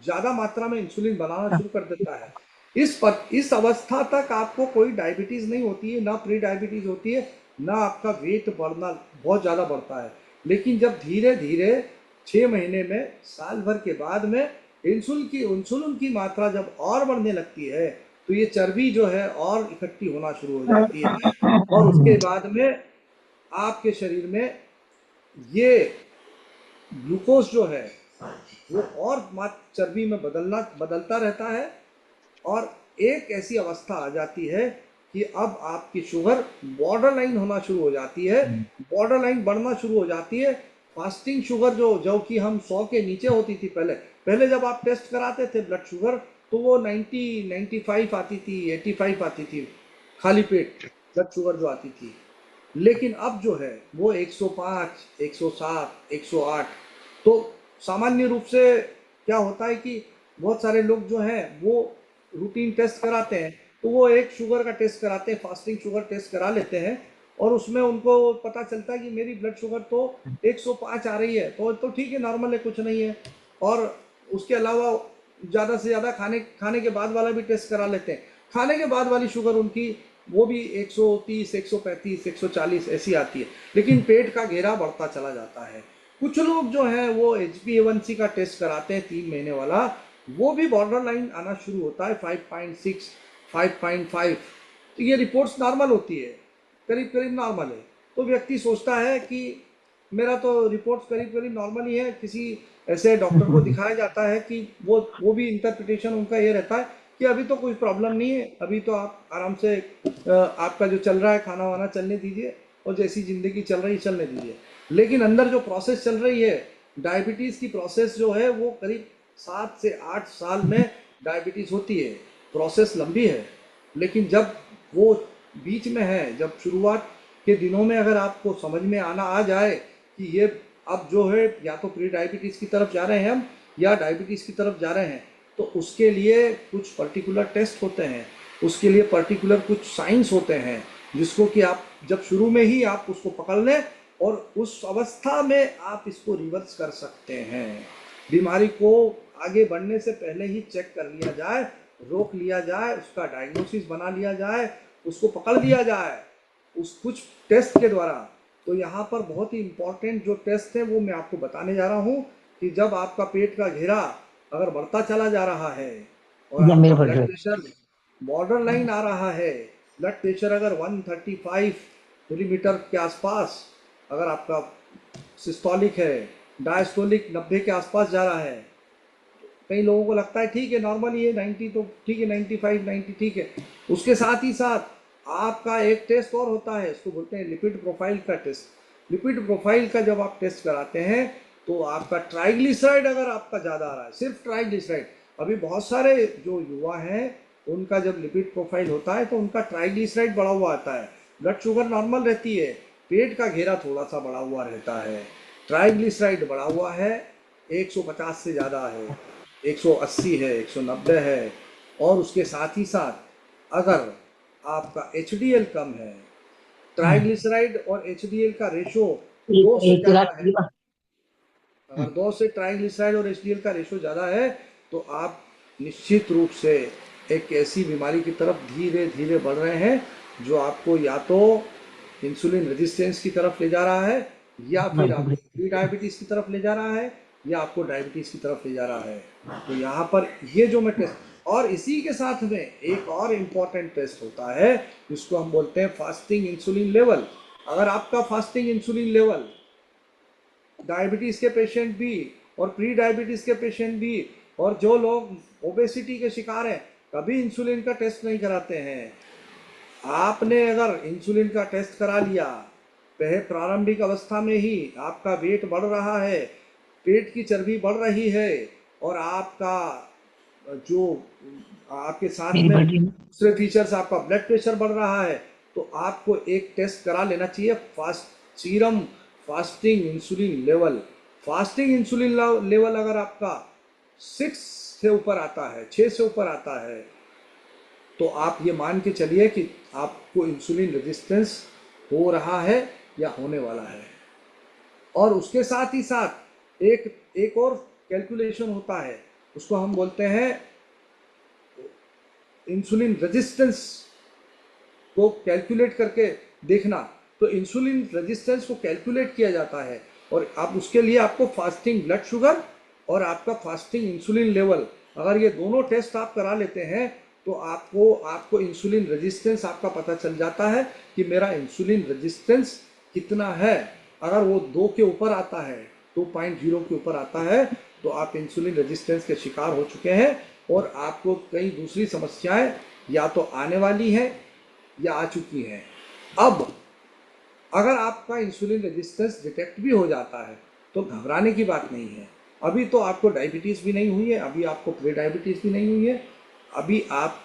ज़्यादा मात्रा में इंसुलिन बनाना शुरू कर देता है। इस अवस्था तक आपको कोई डायबिटीज़ नहीं होती है, ना प्री डायबिटीज़ होती है, ना आपका वेट बढ़ना बहुत ज़्यादा बढ़ता है। लेकिन जब धीरे धीरे 6 महीने में, साल भर के बाद में इंसुलिन की मात्रा जब और बढ़ने लगती है तो ये चर्बी जो है और इकट्ठी होना शुरू हो जाती है और उसके बाद में आपके शरीर में ये ग्लूकोज जो है वो और चर्बी में बदलता रहता है, और एक ऐसी अवस्था आ जाती है कि अब आपकी शुगर बॉर्डर लाइन होना शुरू हो जाती है, बॉर्डर लाइन बढ़ना शुरू हो जाती है। फास्टिंग शुगर जो जो कि हम 100 के नीचे होती थी पहले, जब आप टेस्ट कराते थे ब्लड शुगर, तो वो 95 आती थी, 85 आती थी, खाली पेट ब्लड शुगर जो आती थी। लेकिन अब जो है वो 105, 107, 108। तो सामान्य रूप से क्या होता है कि बहुत सारे लोग जो हैं वो रूटीन टेस्ट कराते हैं, तो वो एक शुगर का टेस्ट कराते हैं, फास्टिंग शुगर टेस्ट करा लेते हैं, और उसमें उनको पता चलता है कि मेरी ब्लड शुगर तो 105 आ रही है, तो ठीक है, नॉर्मल है, कुछ नहीं है। और उसके अलावा ज़्यादा से ज़्यादा खाने खाने के बाद वाला भी टेस्ट करा लेते हैं। खाने के बाद वाली शुगर उनकी वो भी 130, 135, 140 ऐसी आती है, लेकिन पेट का घेरा बढ़ता चला जाता है। कुछ लोग जो हैं वो HbA1c का टेस्ट कराते हैं 3 महीने वाला, वो भी बॉर्डर लाइन आना शुरू होता है 5.6, 5.5। तो ये रिपोर्ट्स नॉर्मल होती है, करीब करीब नॉर्मल है। तो व्यक्ति सोचता है कि मेरा तो रिपोर्ट्स करीब करीब नॉर्मल ही है, किसी ऐसे डॉक्टर को दिखाया जाता है कि वो भी इंटरप्रिटेशन उनका ये रहता है कि अभी तो कोई प्रॉब्लम नहीं है, अभी तो आप आराम से आपका जो चल रहा है खाना वाना चलने दीजिए, और जैसी ज़िंदगी चल रही है चलने दीजिए। लेकिन अंदर जो प्रोसेस चल रही है, डायबिटीज़ की प्रोसेस जो है वो करीब 7 से 8 साल में डायबिटीज़ होती है। प्रोसेस लंबी है, लेकिन जब वो बीच में है, जब शुरुआत के दिनों में अगर आपको समझ में आ जाए कि ये अब जो है या तो प्री डायबिटीज़ की तरफ जा रहे हैं हम, या डायबिटीज़ की तरफ जा रहे हैं, तो उसके लिए कुछ पर्टिकुलर टेस्ट होते हैं, उसके लिए पर्टिकुलर कुछ साइंस होते हैं, जिसको कि आप जब शुरू में ही आप उसको पकड़ लें, और उस अवस्था में आप इसको रिवर्स कर सकते हैं। बीमारी को आगे बढ़ने से पहले ही चेक कर लिया जाए, रोक लिया जाए, उसका डायग्नोसिस बना लिया जाए, उसको पकड़ लिया जाए उस कुछ टेस्ट के द्वारा। तो यहाँ पर बहुत ही इम्पोर्टेंट जो टेस्ट है वो मैं आपको बताने जा रहा हूँ कि जब आपका पेट का घेरा अगर बढ़ता चला जा रहा है, और या मेरे आपका पर ब्लड जो प्रेशर बॉर्डर लाइन आ रहा है, ब्लड प्रेशर अगर 135 मिलीमीटर के आसपास, अगर आपका सिस्टोलिक है, डायस्टोलिक 90 के आसपास जा रहा है, कई लोगों को लगता है ठीक है नॉर्मल ही है, 90 तो ठीक है, 95, 90 ठीक है। उसके साथ ही साथ आपका एक टेस्ट और होता है, इसको बोलते हैं लिपिड प्रोफाइल का टेस्ट। लिपिड प्रोफाइल का जब आप टेस्ट कराते हैं, तो आपका ट्राइग्लिसराइड अगर आपका ज़्यादा आ रहा है, सिर्फ ट्राइग्लिसराइड, अभी बहुत सारे जो युवा हैं उनका जब लिपिड प्रोफाइल होता है तो उनका ट्राइग्लिसराइड बढ़ा हुआ आता है, ब्लड शुगर नॉर्मल रहती है, पेट का घेरा थोड़ा सा बढ़ा हुआ रहता है, ट्राइग्लिसराइड बढ़ा हुआ है, 150 से ज़्यादा है, 180 है, 190 है। और उसके साथ ही साथ अगर आपका HDL कम है, ट्राइग्लिसराइड और HDL का रेशो एक 2 से एक ज़्यादा रात है, अगर 2 से ट्राइग्लिसराइड और HDL का रेशो ज़्यादा है, तो आप निश्चित रूप से एक ऐसी बीमारी की तरफ धीरे धीरे बढ़ रहे हैं, जो आपको या तो इंसुलिन रेजिस्टेंस की तरफ ले जा रहा है, या फिर आपको प्री डायबिटीज़ की तरफ ले जा रहा है, या आपको डायबिटीज़ की तरफ ले जा रहा है। तो यहाँ पर ये जो मैं टेस्ट, और इसी के साथ में एक और इम्पॉर्टेंट टेस्ट होता है जिसको हम बोलते हैं फास्टिंग इंसुलिन लेवल। अगर आपका फास्टिंग इंसुलिन लेवल डायबिटीज़ के पेशेंट भी, और प्री डायबिटीज़ के पेशेंट भी, और जो लोग ओबेसिटी के शिकार हैं, कभी इंसुलिन का टेस्ट नहीं कराते हैं। आपने अगर इंसुलिन का टेस्ट करा लिया, पहले प्रारंभिक अवस्था में ही आपका वेट बढ़ रहा है, पेट की चर्बी बढ़ रही है, और आपका जो आपके साथ मेरी में बर्थडे में दूसरे फीचर्स, आपका ब्लड प्रेशर बढ़ रहा है, तो आपको एक टेस्ट करा लेना चाहिए, serum fasting insulin level. Fasting insulin level अगर आपका 6 से ऊपर आता है, 6 से ऊपर आता है, तो आप ये मान के चलिए कि आपको इंसुलिन रेजिस्टेंस हो रहा है या होने वाला है। और उसके साथ ही साथ एक एक और कैलकुलेशन होता है, उसको हम बोलते हैं इंसुलिन रेजिस्टेंस को कैलकुलेट करके देखना। तो इंसुलिन रेजिस्टेंस को कैलकुलेट किया जाता है, और आप उसके लिए आपको फास्टिंग ब्लड शुगर और आपका फास्टिंग इंसुलिन लेवल, अगर ये दोनों टेस्ट आप करा लेते हैं, तो आपको इंसुलिन रेजिस्टेंस आपका पता चल जाता है कि मेरा इंसुलिन रेजिस्टेंस कितना है। अगर वो 2 के ऊपर आता है, 2.0 के ऊपर आता है, तो आप इंसुलिन रेजिस्टेंस के शिकार हो चुके हैं और आपको कई दूसरी समस्याएं या तो आने वाली हैं या आ चुकी हैं। अब अगर आपका इंसुलिन रेजिस्टेंस डिटेक्ट भी हो जाता है तो घबराने की बात नहीं है। अभी तो आपको डायबिटीज़ भी नहीं हुई है, अभी आपको प्री डायबिटीज़ भी नहीं हुई है, अभी आप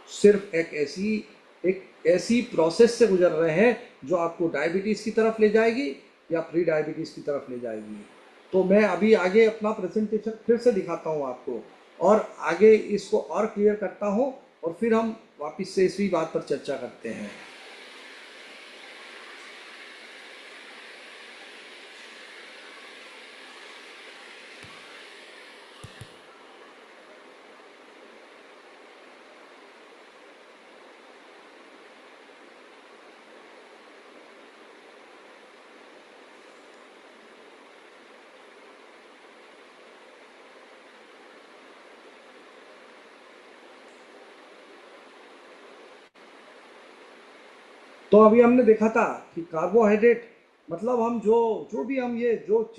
सिर्फ एक ऐसी प्रोसेस से गुजर रहे हैं जो आपको डायबिटीज़ की तरफ ले जाएगी या प्री डायबिटीज़ की तरफ ले जाएगी। तो मैं अभी आगे अपना प्रेजेंटेशन फिर से दिखाता हूँ आपको और आगे इसको और क्लियर करता हूँ और फिर हम वापस से इसी बात पर चर्चा करते हैं। तो अभी हमने देखा था कि कार्बोहाइड्रेट मतलब हम जो भी हम ये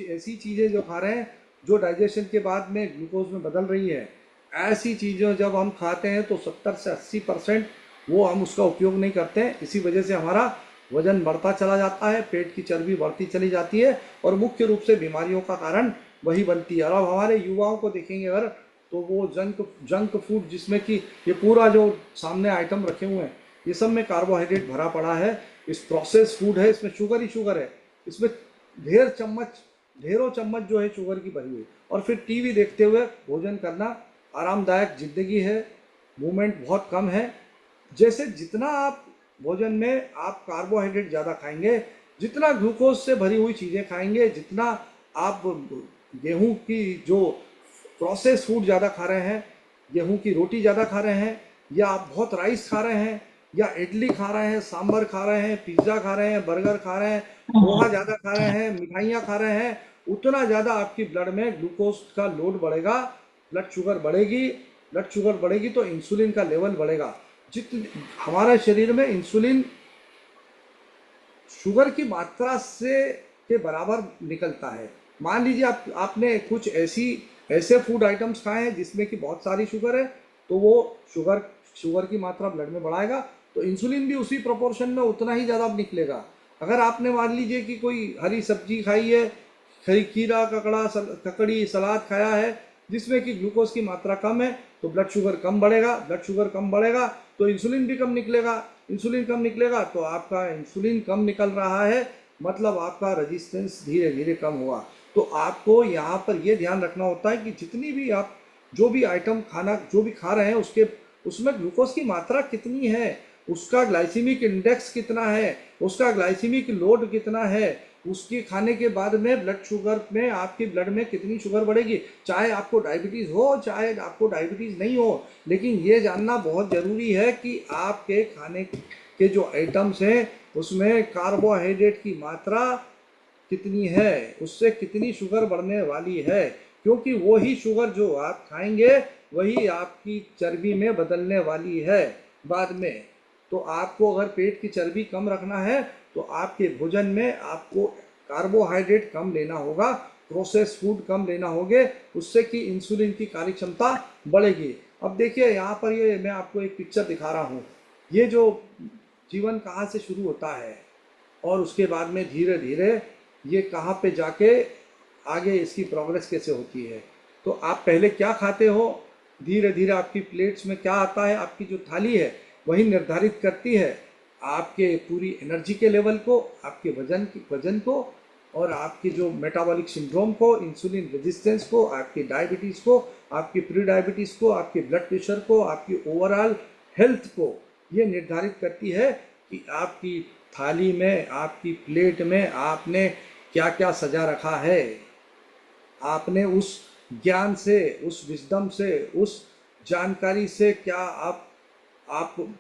ऐसी चीज़ें जो खा रहे हैं जो डाइजेशन के बाद में ग्लूकोज में बदल रही है, ऐसी चीज़ें जब हम खाते हैं तो 70 से 80% वो हम उसका उपयोग नहीं करते हैं। इसी वजह से हमारा वजन बढ़ता चला जाता है, पेट की चर्बी बढ़ती चली जाती है और मुख्य रूप से बीमारियों का कारण वही बनती है। और अब हमारे युवाओं को देखेंगे अगर, तो वो जंक फूड जिसमें कि ये पूरा जो सामने आइटम रखे हुए हैं ये सब में कार्बोहाइड्रेट भरा पड़ा है। इस प्रोसेस फूड है, इसमें शुगर ही शुगर है, इसमें ढेरों चम्मच जो है शुगर की भरी हुई। और फिर टीवी देखते हुए भोजन करना आरामदायक जिंदगी है, मूवमेंट बहुत कम है। जैसे जितना आप भोजन में आप कार्बोहाइड्रेट ज़्यादा खाएंगे, जितना ग्लूकोज से भरी हुई चीज़ें खाएंगे, जितना आप गेहूं की जो प्रोसेस फूड ज़्यादा खा रहे हैं, गेहूं की रोटी ज़्यादा खा रहे हैं, या आप बहुत राइस खा रहे हैं, या इडली खा रहे हैं, सांभर खा रहे हैं, पिज्ज़ा खा रहे हैं, बर्गर खा रहे हैं, पोहा ज़्यादा खा रहे हैं, मिठाइयाँ खा रहे हैं, उतना ज़्यादा आपकी ब्लड में ग्लूकोज का लोड बढ़ेगा, ब्लड शुगर बढ़ेगी। ब्लड शुगर बढ़ेगी तो इंसुलिन का लेवल बढ़ेगा। जितनी हमारे शरीर में इंसुलिन शुगर की मात्रा से के बराबर निकलता है। मान लीजिए आपने कुछ ऐसे फूड आइटम्स खाए हैं जिसमें कि बहुत सारी शुगर है, तो वो शुगर की मात्रा ब्लड में बढ़ाएगा, तो इंसुलिन भी उसी प्रोपोर्शन में उतना ही ज़्यादा निकलेगा। अगर आपने मान लीजिए कि कोई हरी सब्जी खाई है, खीरा ककड़ी सलाद खाया है जिसमें कि ग्लूकोज की मात्रा कम है, तो ब्लड शुगर कम बढ़ेगा। ब्लड शुगर कम बढ़ेगा तो इंसुलिन भी कम निकलेगा। इंसुलिन कम निकलेगा तो आपका इंसुलिन कम निकल रहा है, मतलब आपका रेजिस्टेंस धीरे धीरे कम हुआ। तो आपको यहाँ पर ये ध्यान रखना होता है कि जितनी भी आप जो भी आइटम खाना जो भी खा रहे हैं उसमें ग्लूकोज की मात्रा कितनी है, उसका ग्लाइसीमिक इंडेक्स कितना है, उसका ग्लाइसीमिक लोड कितना है, उसके खाने के बाद में ब्लड शुगर में आपकी ब्लड में कितनी शुगर बढ़ेगी, चाहे आपको डायबिटीज़ हो चाहे आपको डायबिटीज़ नहीं हो। लेकिन ये जानना बहुत ज़रूरी है कि आपके खाने के जो आइटम्स हैं उसमें कार्बोहाइड्रेट की मात्रा कितनी है, उससे कितनी शुगर बढ़ने वाली है, क्योंकि वही शुगर जो आप खाएंगे वही आपकी चर्बी में बदलने वाली है बाद में। तो आपको अगर पेट की चर्बी कम रखना है तो आपके भोजन में आपको कार्बोहाइड्रेट कम लेना होगा, प्रोसेस फूड कम लेना होंगे, उससे कि इंसुलिन की कार्य क्षमता बढ़ेगी। अब देखिए यहाँ पर ये मैं आपको एक पिक्चर दिखा रहा हूँ, ये जो जीवन कहाँ से शुरू होता है और उसके बाद में धीरे धीरे ये कहाँ पे जाके आगे इसकी प्रोग्रेस कैसे होती है। तो आप पहले क्या खाते हो, धीरे धीरे आपकी प्लेट्स में क्या आता है, आपकी जो थाली है वही निर्धारित करती है आपके पूरी एनर्जी के लेवल को, आपके वजन को और आपकी जो मेटाबॉलिक सिंड्रोम को, इंसुलिन रेजिस्टेंस को, आपकी डायबिटीज़ को, आपकी प्री डायबिटीज़ को, आपके ब्लड प्रेशर को, आपकी ओवरऑल हेल्थ को ये निर्धारित करती है कि आपकी थाली में, आपकी प्लेट में आपने क्या क्या सजा रखा है। आपने उस ज्ञान से, उस विजडम से, उस जानकारी से क्या आप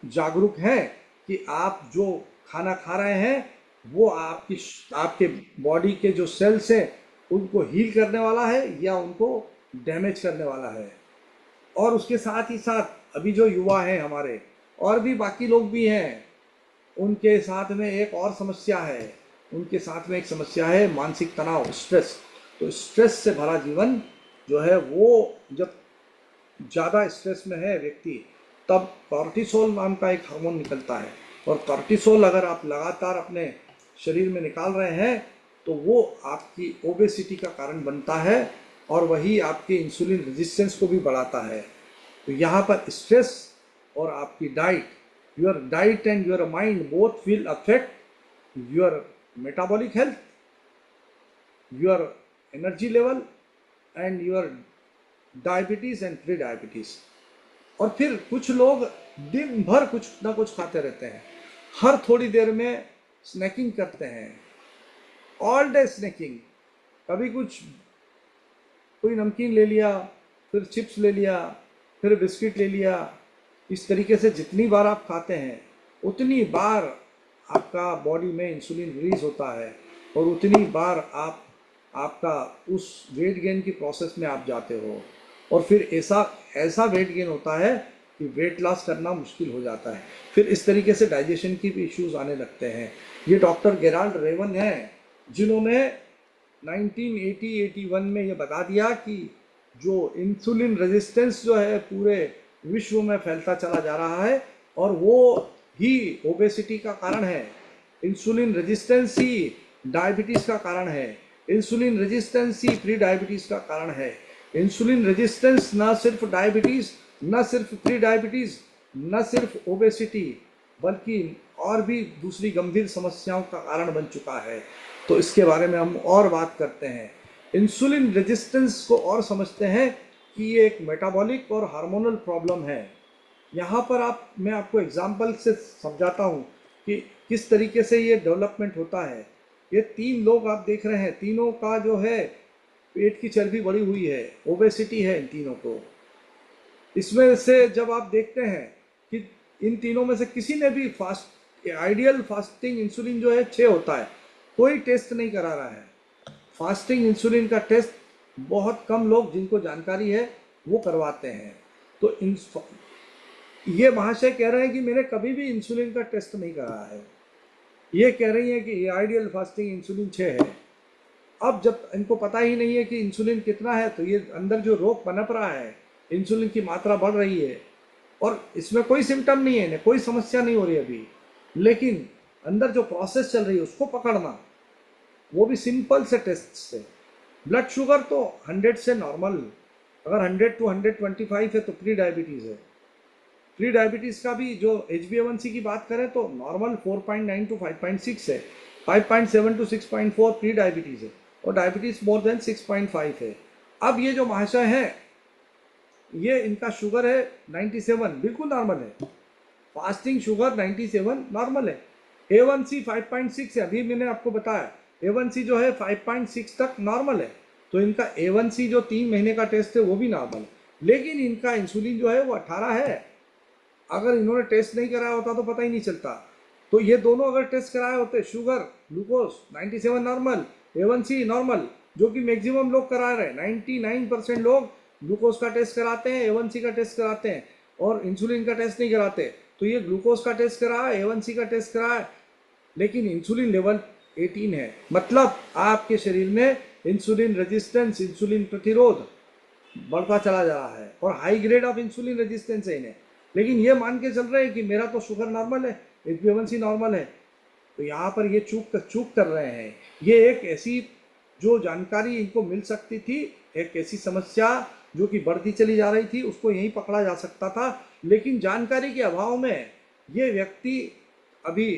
जागरूक हैं कि आप जो खाना खा रहे हैं वो आपके बॉडी के जो सेल्स हैं उनको हील करने वाला है या उनको डैमेज करने वाला है। और उसके साथ ही साथ अभी जो युवा हैं हमारे और भी बाकी लोग भी हैं, उनके साथ में एक और समस्या है, उनके साथ में एक समस्या है मानसिक तनाव, स्ट्रेस। तो स्ट्रेस से भरा जीवन जो है वो जब ज़्यादा स्ट्रेस में है व्यक्ति, तब कॉर्टिसोल नाम का एक हार्मोन निकलता है, और कॉर्टिसोल अगर आप लगातार अपने शरीर में निकाल रहे हैं तो वो आपकी ओबेसिटी का कारण बनता है, और वही आपके इंसुलिन रेजिस्टेंस को भी बढ़ाता है। तो यहाँ पर स्ट्रेस और आपकी diet, your diet and your mind both will affect your metabolic health, your energy level and your diabetes and pre diabetes. और फिर कुछ लोग दिन भर कुछ ना कुछ खाते रहते हैं, हर थोड़ी देर में स्नैकिंग करते हैं, ऑल डे स्नैकिंग। कभी कुछ कोई नमकीन ले लिया, फिर चिप्स ले लिया, फिर बिस्किट ले लिया। इस तरीके से जितनी बार आप खाते हैं उतनी बार आपका बॉडी में इंसुलिन रिलीज होता है, और उतनी बार आपका उस वेट गेन की प्रोसेस में आप जाते हो, और फिर ऐसा ऐसा वेट गेन होता है कि वेट लॉस करना मुश्किल हो जाता है। फिर इस तरीके से डाइजेशन की भी इश्यूज आने लगते हैं। ये डॉक्टर गेराल्ड रेवन हैं जिन्होंने 1980-81 में ये बता दिया कि जो इंसुलिन रेजिस्टेंस जो है पूरे विश्व में फैलता चला जा रहा है, और वो ही ओबेसिटी का कारण है। इंसुलिन रेजिस्टेंस ही डायबिटीज़ का कारण है, इंसुलिन रेजिस्टेंस ही प्री डायबिटीज़ का कारण है। इंसुलिन रेजिस्टेंस ना सिर्फ डायबिटीज़, ना सिर्फ प्री डायबिटीज़, ना सिर्फ ओबेसिटी, बल्कि और भी दूसरी गंभीर समस्याओं का कारण बन चुका है। तो इसके बारे में हम और बात करते हैं। इंसुलिन रेजिस्टेंस को और समझते हैं कि ये एक मेटाबॉलिक और हार्मोनल प्रॉब्लम है। यहाँ पर मैं आपको एग्जाम्पल से समझाता हूँ कि किस तरीके से ये डेवलपमेंट होता है। ये 3 लोग आप देख रहे हैं, तीनों का जो है पेट की चर्बी बढ़ी हुई है, ओबेसिटी है इन तीनों को। इसमें से जब आप देखते हैं कि इन तीनों में से किसी ने भी आइडियल फास्टिंग इंसुलिन जो है 6 होता है, कोई टेस्ट नहीं करा रहा है। फास्टिंग इंसुलिन का टेस्ट बहुत कम लोग जिनको जानकारी है वो करवाते हैं। तो ये महाशय कह रहे हैं कि मैंने कभी भी इंसुलिन का टेस्ट नहीं करा है। ये कह रही है कि आइडियल फास्टिंग इंसुलिन 6 है। अब जब इनको पता ही नहीं है कि इंसुलिन कितना है, तो ये अंदर जो रोग पनप रहा है, इंसुलिन की मात्रा बढ़ रही है, और इसमें कोई सिम्टम नहीं है, कोई समस्या नहीं हो रही अभी, लेकिन अंदर जो प्रोसेस चल रही है उसको पकड़ना, वो भी सिंपल से टेस्ट से। ब्लड शुगर तो 100 से नॉर्मल, अगर 100 to 125 है तो प्री डायबिटीज़ है। प्री डायबिटीज़ का भी जो HbA1c की बात करें तो नॉर्मल 4.9 to 5.6 है, 5.7 to 6.4 प्री डायबिटीज़ है, और डायबिटीज़ मोर देन 6.5 है। अब ये जो महाशय हैं, ये इनका शुगर है 97, बिल्कुल नॉर्मल है। फास्टिंग शुगर 97 नॉर्मल है। A1c 5.6 है, अभी मैंने आपको बताया A1c जो है 5.6 तक नॉर्मल है। तो इनका A1c जो 3 महीने का टेस्ट है वो भी नॉर्मल है, लेकिन इनका इंसुलिन जो है वो 18 है। अगर इन्होंने टेस्ट नहीं कराया होता तो पता ही नहीं चलता। तो ये दोनों अगर टेस्ट कराए होते, sugar glucose 97 normal, A1c normal, जो कि मैक्सिमम लोग करा रहे हैं, 99% लोग ग्लूकोज का टेस्ट कराते हैं, A1c का टेस्ट कराते हैं, और इंसुलिन का टेस्ट नहीं कराते। तो ये ग्लूकोज का टेस्ट करा, A1c का टेस्ट करा, लेकिन इंसुलिन लेवल 18 है। मतलब आपके शरीर में इंसुलिन रेजिस्टेंस, इंसुलिन प्रतिरोध बढ़ता चला जा रहा है, और high grade of insulin resistance है इन्हें। लेकिन ये मान के चल रहे हैं कि मेरा तो शुगर नॉर्मल है, HbA1c नॉर्मल है। तो यहाँ पर ये चूक कर रहे हैं। ये एक ऐसी जो जानकारी इनको मिल सकती थी, एक ऐसी समस्या जो कि बढ़ती चली जा रही थी, उसको यहीं पकड़ा जा सकता था, लेकिन जानकारी के अभाव में ये व्यक्ति अभी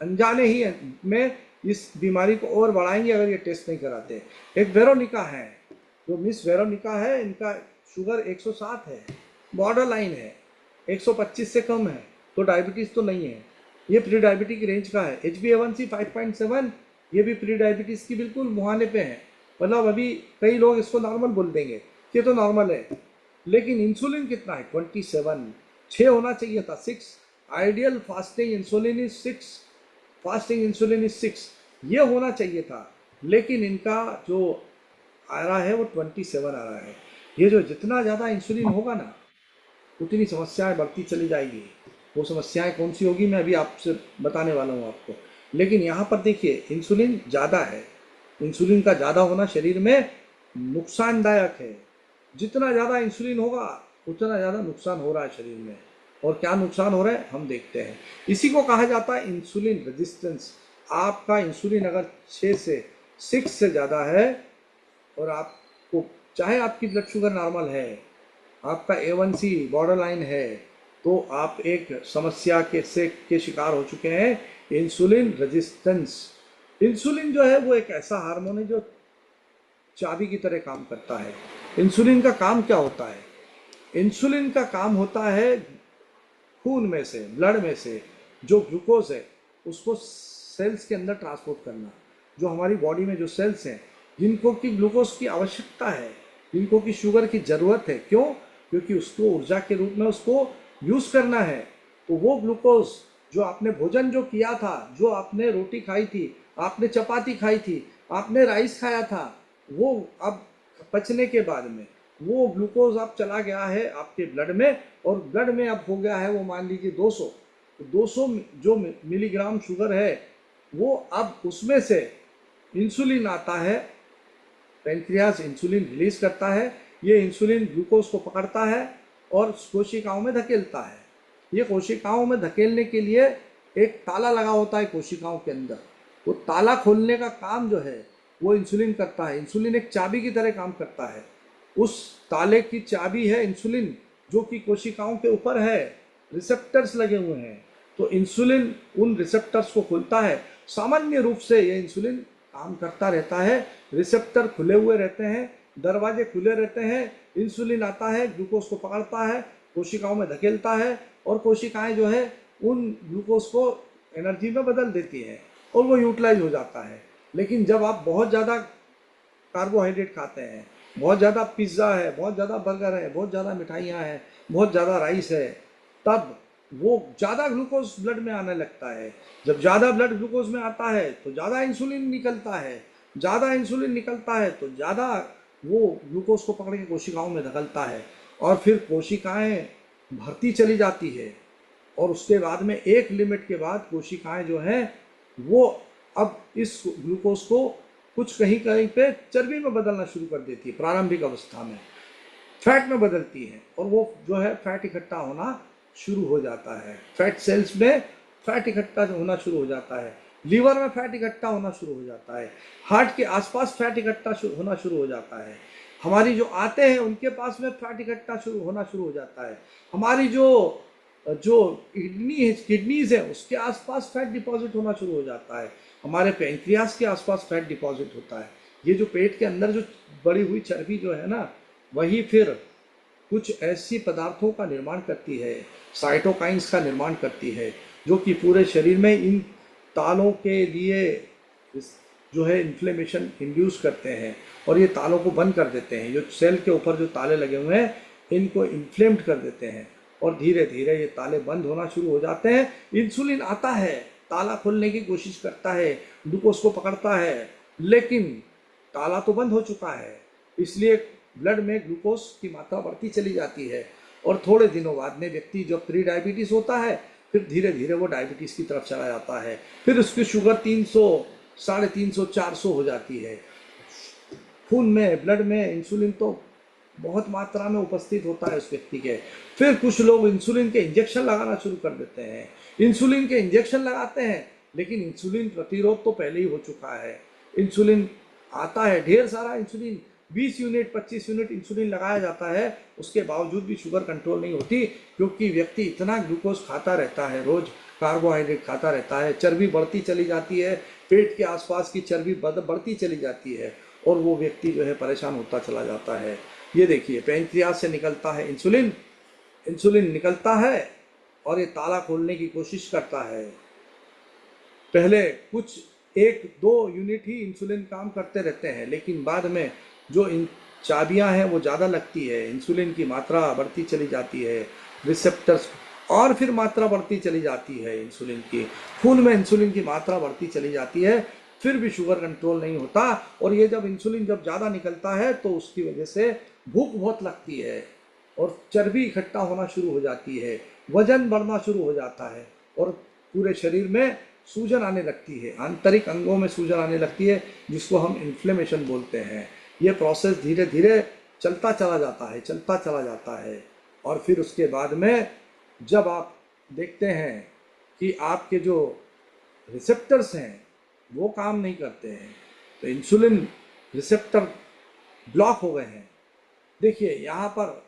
अनजाने ही में इस बीमारी को और बढ़ाएंगे अगर ये टेस्ट नहीं कराते। एक वेरोनिका है, जो मिस वेरोनिका है, इनका शुगर 107 है, बॉर्डर लाइन है, 125 से कम है, तो डायबिटीज़ तो नहीं है, ये प्री डायबिटीज की रेंज का है। HbA1c 5.7, ये भी प्री डायबिटीज़ की बिल्कुल मुहाने पे है। मतलब अभी कई लोग इसको नॉर्मल बोल देंगे, ये तो नॉर्मल है, लेकिन इंसुलिन कितना है? 27, 6 होना चाहिए था, 6। Ideal fasting insulin is 6, fasting insulin is 6, ये होना चाहिए था, लेकिन इनका जो आ रहा है वो 27 आ रहा है। ये जो जितना ज़्यादा इंसुलिन होगा ना, उतनी समस्याएं बढ़ती चली जाएगी। वो समस्याएं कौन सी होगी मैं अभी आपसे बताने वाला हूँ आपको। लेकिन यहाँ पर देखिए, इंसुलिन ज़्यादा है, इंसुलिन का ज़्यादा होना शरीर में नुकसानदायक है। जितना ज़्यादा इंसुलिन होगा उतना ज़्यादा नुकसान हो रहा है शरीर में। और क्या नुकसान हो रहा है हम देखते हैं। इसी को कहा जाता है इंसुलिन रेजिस्टेंस। आपका इंसुलिन अगर 6 से ज़्यादा है और आपको, चाहे आपकी ब्लड शुगर नॉर्मल है, आपका A1C बॉर्डर लाइन है, तो आप एक समस्या के शिकार हो चुके हैं, इंसुलिन रेजिस्टेंस। इंसुलिन जो है वो एक ऐसा हार्मोन है जो चाबी की तरह काम करता है। इंसुलिन का काम क्या होता है? इंसुलिन का काम होता है खून में से, ब्लड में से जो ग्लूकोज है उसको सेल्स के अंदर ट्रांसपोर्ट करना। जो हमारी बॉडी में जो सेल्स हैं जिनको कि ग्लूकोज की आवश्यकता है, जिनको कि शुगर की ज़रूरत है, क्यों? क्योंकि उसको ऊर्जा के रूप में उसको यूज़ करना है। तो वो ग्लूकोज जो आपने भोजन जो किया था, जो आपने रोटी खाई थी, आपने चपाती खाई थी, आपने राइस खाया था, वो अब पचने के बाद में वो ग्लूकोज अब चला गया है आपके ब्लड में, और ब्लड में अब हो गया है वो मान लीजिए 200। तो 200 जो मिलीग्राम शुगर है वो अब उसमें से इंसुलिन आता है, पैंक्रियाज इंसुलिन रिलीज करता है। ये इंसुलिन ग्लूकोज को पकड़ता है और कोशिकाओं में धकेलता है। ये कोशिकाओं में धकेलने के लिए एक ताला लगा होता है कोशिकाओं के अंदर। वो ताला खोलने का काम जो है वो इंसुलिन करता है। इंसुलिन एक चाबी की तरह काम करता है। उस ताले की चाबी है इंसुलिन, जो कि कोशिकाओं के ऊपर है, रिसेप्टर्स लगे हुए हैं। तो इंसुलिन उन रिसेप्टर्स को खोलता है। सामान्य रूप से ये इंसुलिन काम करता रहता है, रिसेप्टर खुले हुए रहते हैं, दरवाजे खुले रहते हैं। इंसुलिन आता है, ग्लूकोज को पकड़ता है, कोशिकाओं में धकेलता है, और कोशिकाएं जो है उन ग्लूकोज को एनर्जी में बदल देती हैं और वो यूटिलाइज हो जाता है। लेकिन जब आप बहुत ज़्यादा कार्बोहाइड्रेट खाते हैं, बहुत ज़्यादा पिज़्ज़ा है, बहुत ज़्यादा बर्गर है, बहुत ज़्यादा मिठाइयाँ हैं, बहुत ज़्यादा राइस है, तब वो ज़्यादा ग्लूकोज ब्लड में आने लगता है। जब ज़्यादा ब्लड ग्लूकोज में आता है तो ज़्यादा इंसुलिन निकलता है। ज़्यादा इंसुलिन निकलता है तो ज़्यादा वो ग्लूकोज को पकड़ के कोशिकाओं में धकेलता है, और फिर कोशिकाएं भरती चली जाती है। और उसके बाद में एक लिमिट के बाद कोशिकाएं जो हैं वो अब इस ग्लूकोज को कुछ कहीं कहीं पे चर्बी में बदलना शुरू कर देती है। प्रारंभिक अवस्था में फैट में बदलती है, और वो जो है फैट इकट्ठा होना शुरू हो जाता है। फैट सेल्स में फैट इकट्ठा होना शुरू हो जाता है, लीवर में फैट इकट्ठा होना शुरू हो जाता है, हार्ट के आसपास फैट इकट्ठा होना शुरू हो जाता है। हमारी जो आते हैं उनके पास में फैट इकट्ठा होना शुरू हो जाता है। हमारी जो जो किडनीज है उसके आसपास फैट डिपॉजिट होना शुरू हो जाता है। हमारे पैंक्रियास के आसपास फैट डिपॉजिट होता है। ये जो पेट के अंदर जो बड़ी हुई चर्बी जो है ना, वही फिर कुछ ऐसी पदार्थों का निर्माण करती है, साइटोकाइंस का निर्माण करती है, जो कि पूरे शरीर में इन तालों के लिए जो है इन्फ्लेमेशन इंड्यूस करते हैं, और ये तालों को बंद कर देते हैं। जो सेल के ऊपर जो ताले लगे हुए हैं इनको इन्फ्लेम्ड कर देते हैं, और धीरे धीरे ये ताले बंद होना शुरू हो जाते हैं। इंसुलिन आता है, ताला खोलने की कोशिश करता है, ग्लूकोज को पकड़ता है, लेकिन ताला तो बंद हो चुका है। इसलिए ब्लड में ग्लूकोज की मात्रा बढ़ती चली जाती है, और थोड़े दिनों बाद में व्यक्ति जब प्री डायबिटीज़ होता है फिर धीरे धीरे वो डायबिटीज़ की तरफ चला जाता है। फिर उसकी शुगर 300, 350, 400 हो जाती है। खून में, ब्लड में इंसुलिन तो बहुत मात्रा में उपस्थित होता है उस व्यक्ति के। फिर कुछ लोग इंसुलिन के इंजेक्शन लगाना शुरू कर देते हैं। इंसुलिन के इंजेक्शन लगाते हैं, लेकिन इंसुलिन प्रतिरोध तो पहले ही हो चुका है। इंसुलिन आता है, ढेर सारा इंसुलिन, 20 यूनिट 25 यूनिट इंसुलिन लगाया जाता है, उसके बावजूद भी शुगर कंट्रोल नहीं होती, क्योंकि व्यक्ति इतना ग्लूकोज खाता रहता है, रोज कार्बोहाइड्रेट खाता रहता है, चर्बी बढ़ती चली जाती है, पेट के आसपास की चर्बी बढ़ती चली जाती है, और वो व्यक्ति जो है परेशान होता चला जाता है। ये देखिए, पैंक्रियास से निकलता है इंसुलिन, इंसुलिन निकलता है और ये ताला खोलने की कोशिश करता है। पहले कुछ 1-2 यूनिट ही इंसुलिन काम करते रहते हैं, लेकिन बाद में जो इन चाबियां हैं वो ज़्यादा लगती है, इंसुलिन की मात्रा बढ़ती चली जाती है, रिसेप्टर्स, और फिर मात्रा बढ़ती चली जाती है इंसुलिन की, खून में इंसुलिन की मात्रा बढ़ती चली जाती है, फिर भी शुगर कंट्रोल नहीं होता। और ये जब इंसुलिन जब ज़्यादा निकलता है तो उसकी वजह से भूख बहुत लगती है, और चर्बी इकट्ठा होना शुरू हो जाती है, वजन बढ़ना शुरू हो जाता है, और पूरे शरीर में सूजन आने लगती है, आंतरिक अंगों में सूजन आने लगती है, जिसको हम इन्फ्लेमेशन बोलते हैं। ये प्रोसेस धीरे धीरे चलता चला जाता है, चलता चला जाता है। और फिर उसके बाद में जब आप देखते हैं कि आपके जो रिसेप्टर्स हैं वो काम नहीं करते हैं, तो इंसुलिन रिसेप्टर ब्लॉक हो गए हैं। देखिए यहाँ पर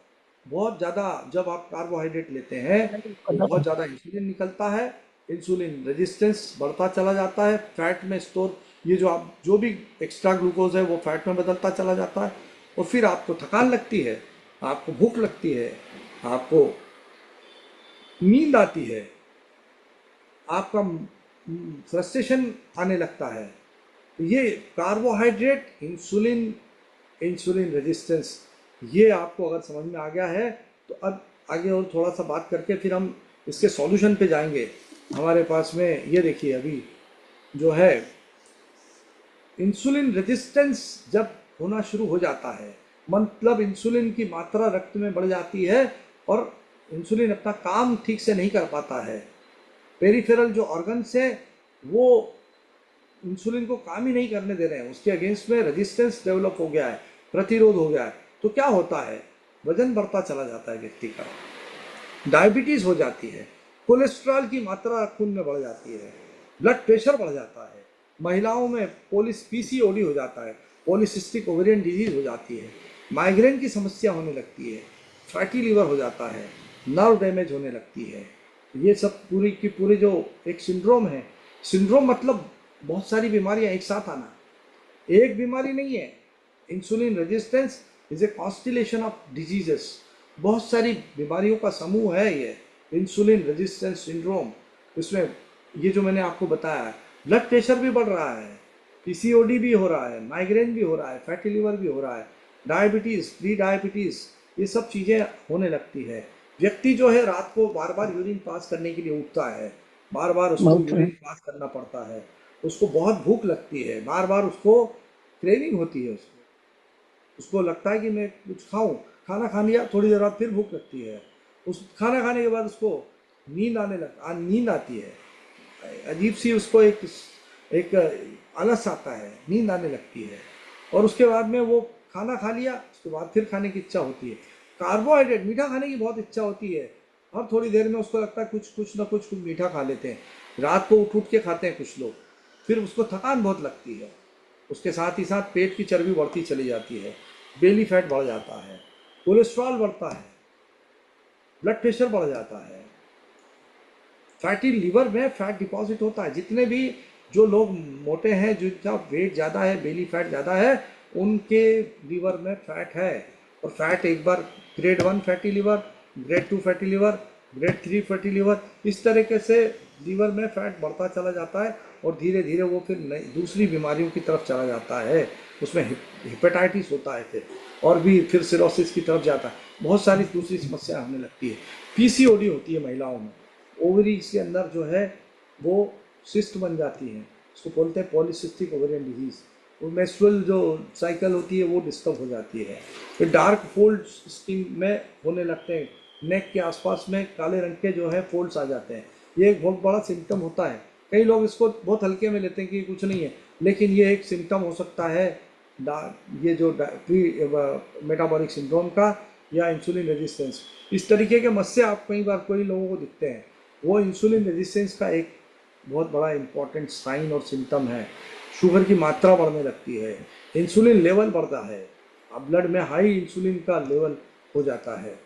बहुत ज़्यादा जब आप कार्बोहाइड्रेट लेते हैं तो बहुत ज़्यादा इंसुलिन निकलता है, इंसुलिन रेजिस्टेंस बढ़ता चला जाता है, फैट में स्टोर ये जो आप जो भी एक्स्ट्रा ग्लूकोज है वो फैट में बदलता चला जाता है, और फिर आपको थकान लगती है, आपको भूख लगती है, आपको नींद आती है, आपका फ्रस्ट्रेशन आने लगता है। तो ये कार्बोहाइड्रेट, इंसुलिन, इंसुलिन रेजिस्टेंस, ये आपको अगर समझ में आ गया है तो अब आगे और थोड़ा सा बात करके फिर हम इसके सॉल्यूशन पे जाएंगे। हमारे पास में ये देखिए अभी जो है इंसुलिन रेजिस्टेंस जब होना शुरू हो जाता है, मतलब इंसुलिन की मात्रा रक्त में बढ़ जाती है और इंसुलिन अपना काम ठीक से नहीं कर पाता है, पेरिफेरल जो ऑर्गन्स है वो इंसुलिन को काम ही नहीं करने दे रहे हैं, उसके अगेंस्ट में रेजिस्टेंस डेवलप हो गया है, प्रतिरोध हो गया है, तो क्या होता है, वजन बढ़ता चला जाता है व्यक्ति का, डायबिटीज हो जाती है, कोलेस्ट्रॉल की मात्रा खून में बढ़ जाती है, ब्लड प्रेशर बढ़ जाता है, महिलाओं में पीसीओडी हो जाता है, पॉलीसिस्टिक ओवेरियन डिजीज हो जाती है, माइग्रेन की समस्या होने लगती है, फैटी लीवर हो जाता है, नर्व डैमेज होने लगती है। ये सब पूरी की पूरी जो एक सिंड्रोम है, सिंड्रोम मतलब बहुत सारी बीमारियां एक साथ आना, एक बीमारी नहीं है। Insulin resistance is a constellation of diseases, बहुत सारी बीमारियों का समूह है ये इंसुलिन रेजिस्टेंस सिंड्रोम। इसमें ये जो मैंने आपको बताया है, ब्लड प्रेशर भी बढ़ रहा है, पीसीओडी भी हो रहा है, माइग्रेन भी हो रहा है, फैटी लीवर भी हो रहा है, डायबिटीज़, प्री डायबिटीज़, ये सब चीज़ें होने लगती है। व्यक्ति जो है रात को बार बार यूरिन पास करने के लिए उठता है, बार बार उसको यूरिन पास करना पड़ता है, उसको बहुत भूख लगती है, बार बार उसको क्रेविंग होती है, उसको लगता है कि मैं कुछ खाऊं, खाना खा लिया, थोड़ी देर बाद फिर भूख लगती है, उस खाना खाने के बाद उसको नींद आती है, अजीब सी उसको एक आलस आता है, नींद आने लगती है, और उसके बाद में वो खाना खा लिया, उसके बाद फिर खाने की इच्छा होती है, कार्बोहाइड्रेट मीठा खाने की बहुत इच्छा होती है, और थोड़ी देर में उसको लगता है कुछ ना कुछ मीठा खा लेते हैं, रात को उठ के खाते हैं कुछ लोग, फिर उसको थकान बहुत लगती है, उसके साथ ही साथ पेट की चर्बी बढ़ती चली जाती है, बेली फैट बढ़ जाता है, कोलेस्ट्रॉल बढ़ता है, ब्लड प्रेशर बढ़ जाता है, फैटी लीवर में फैट डिपॉजिट होता है। जितने भी जो लोग मोटे हैं, जिनका वेट ज़्यादा है, बेली फैट ज़्यादा है, उनके लीवर में फैट है, और फैट एक बार grade 1 fatty liver, grade 2 fatty liver, grade 3 fatty liver, इस तरीके से लीवर में फैट बढ़ता चला जाता है, और धीरे धीरे वो फिर दूसरी बीमारियों की तरफ चला जाता है, उसमें हेपेटाइटिस होता है फिर, और भी फिर सिरोसिस की तरफ जाता है, बहुत सारी दूसरी समस्या होने लगती है। पीसीओडी होती है महिलाओं में, ओवरीज के अंदर जो है वो सिस्ट बन जाती है, उसको बोलते हैं पॉलीसिस्टिक ओवेरियन डिजीज, वो मेंस्ट्रुअल जो साइकिल होती है वो डिस्टर्ब हो जाती है, फिर डार्क फोल्ड स्किन में होने लगते हैं, नेक के आसपास में काले रंग के जो है फोल्ड्स आ जाते हैं, ये एक बहुत बड़ा सिम्टम होता है। कई लोग इसको बहुत हल्के में लेते हैं कि कुछ नहीं है, लेकिन ये एक सिम्टम हो सकता है ये जो प्री मेटाबॉलिक सिंड्रोम का या इंसुलिन रेजिस्टेंस। इस तरीके के मस्से आप कई बार कोई लोगों को दिखते हैं, वो इंसुलिन रेजिस्टेंस का एक बहुत बड़ा इंपॉर्टेंट साइन और सिम्टम है। शुगर की मात्रा बढ़ने लगती है, इंसुलिन लेवल बढ़ता है, अब ब्लड में हाई इंसुलिन का लेवल हो जाता है,